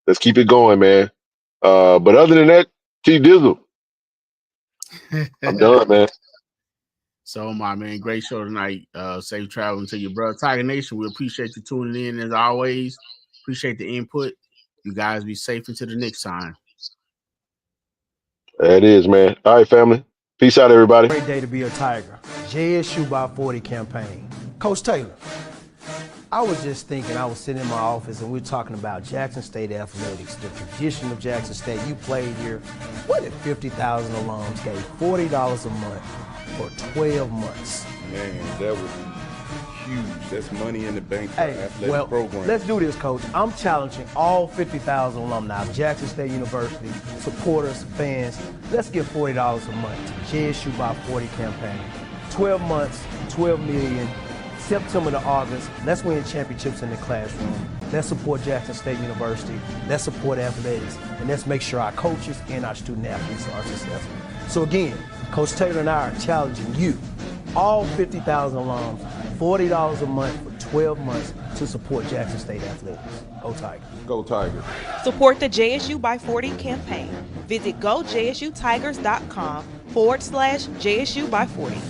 Let's keep it going, man. But other than that, T Dizzle. I'm done, man. So, my man, great show tonight. Safe traveling to your brother. Tiger Nation, we appreciate you tuning in as always. Appreciate the input. You guys be safe until the next time. That is, man. All right, family. Peace out, everybody. Great day to be a Tiger. JSU by 40 campaign. Coach Taylor, I was just thinking, I was sitting in my office and we were talking about Jackson State athletics, the tradition of Jackson State. You played here. What if 50,000 alums gave $40 a month for 12 months? Man, that would be huge. That's money in the bank for athletic program. Let's do this, Coach. I'm challenging all 50,000 alumni of Jackson State University, supporters, fans. Let's give $40 a month to JSU by 40 campaign. 12 months, 12 million. September to August, let's win championships in the classroom. Let's support Jackson State University. Let's support athletics. And let's make sure our coaches and our student athletes are successful. So again, Coach Taylor and I are challenging you, all 50,000 alums, $40 a month for 12 months to support Jackson State athletics. Go Tigers. Go Tigers. Support the JSU by 40 campaign. Visit gojsutigers.com/JSU by 40.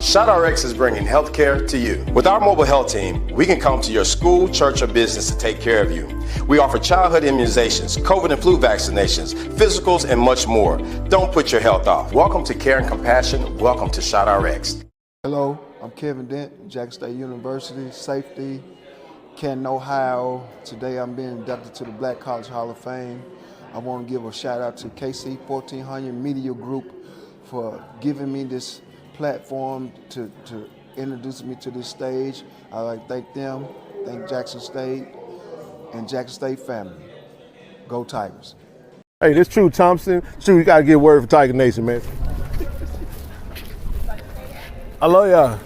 ShoutOutRx is bringing healthcare to you. With our mobile health team, we can come to your school, church, or business to take care of you. We offer childhood immunizations, COVID and flu vaccinations, physicals, and much more. Don't put your health off. Welcome to Care and Compassion. Welcome to ShoutOutRx. Hello, I'm Kevin Dent, Jackson State University, safety, Canton, Ohio. Today I'm being inducted to the Black College Hall of Fame. I want to give a shout out to KC-1400 Media Group for giving me this platform to introduce me to this stage. I'd like to thank them, thank Jackson State, and Jackson State family. Go Tigers. Hey, this True Thompson. True, you gotta get a word for Tiger Nation, man. I love y'all.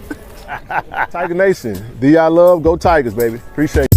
Tiger Nation. Do y'all love? Go Tigers, baby. Appreciate it.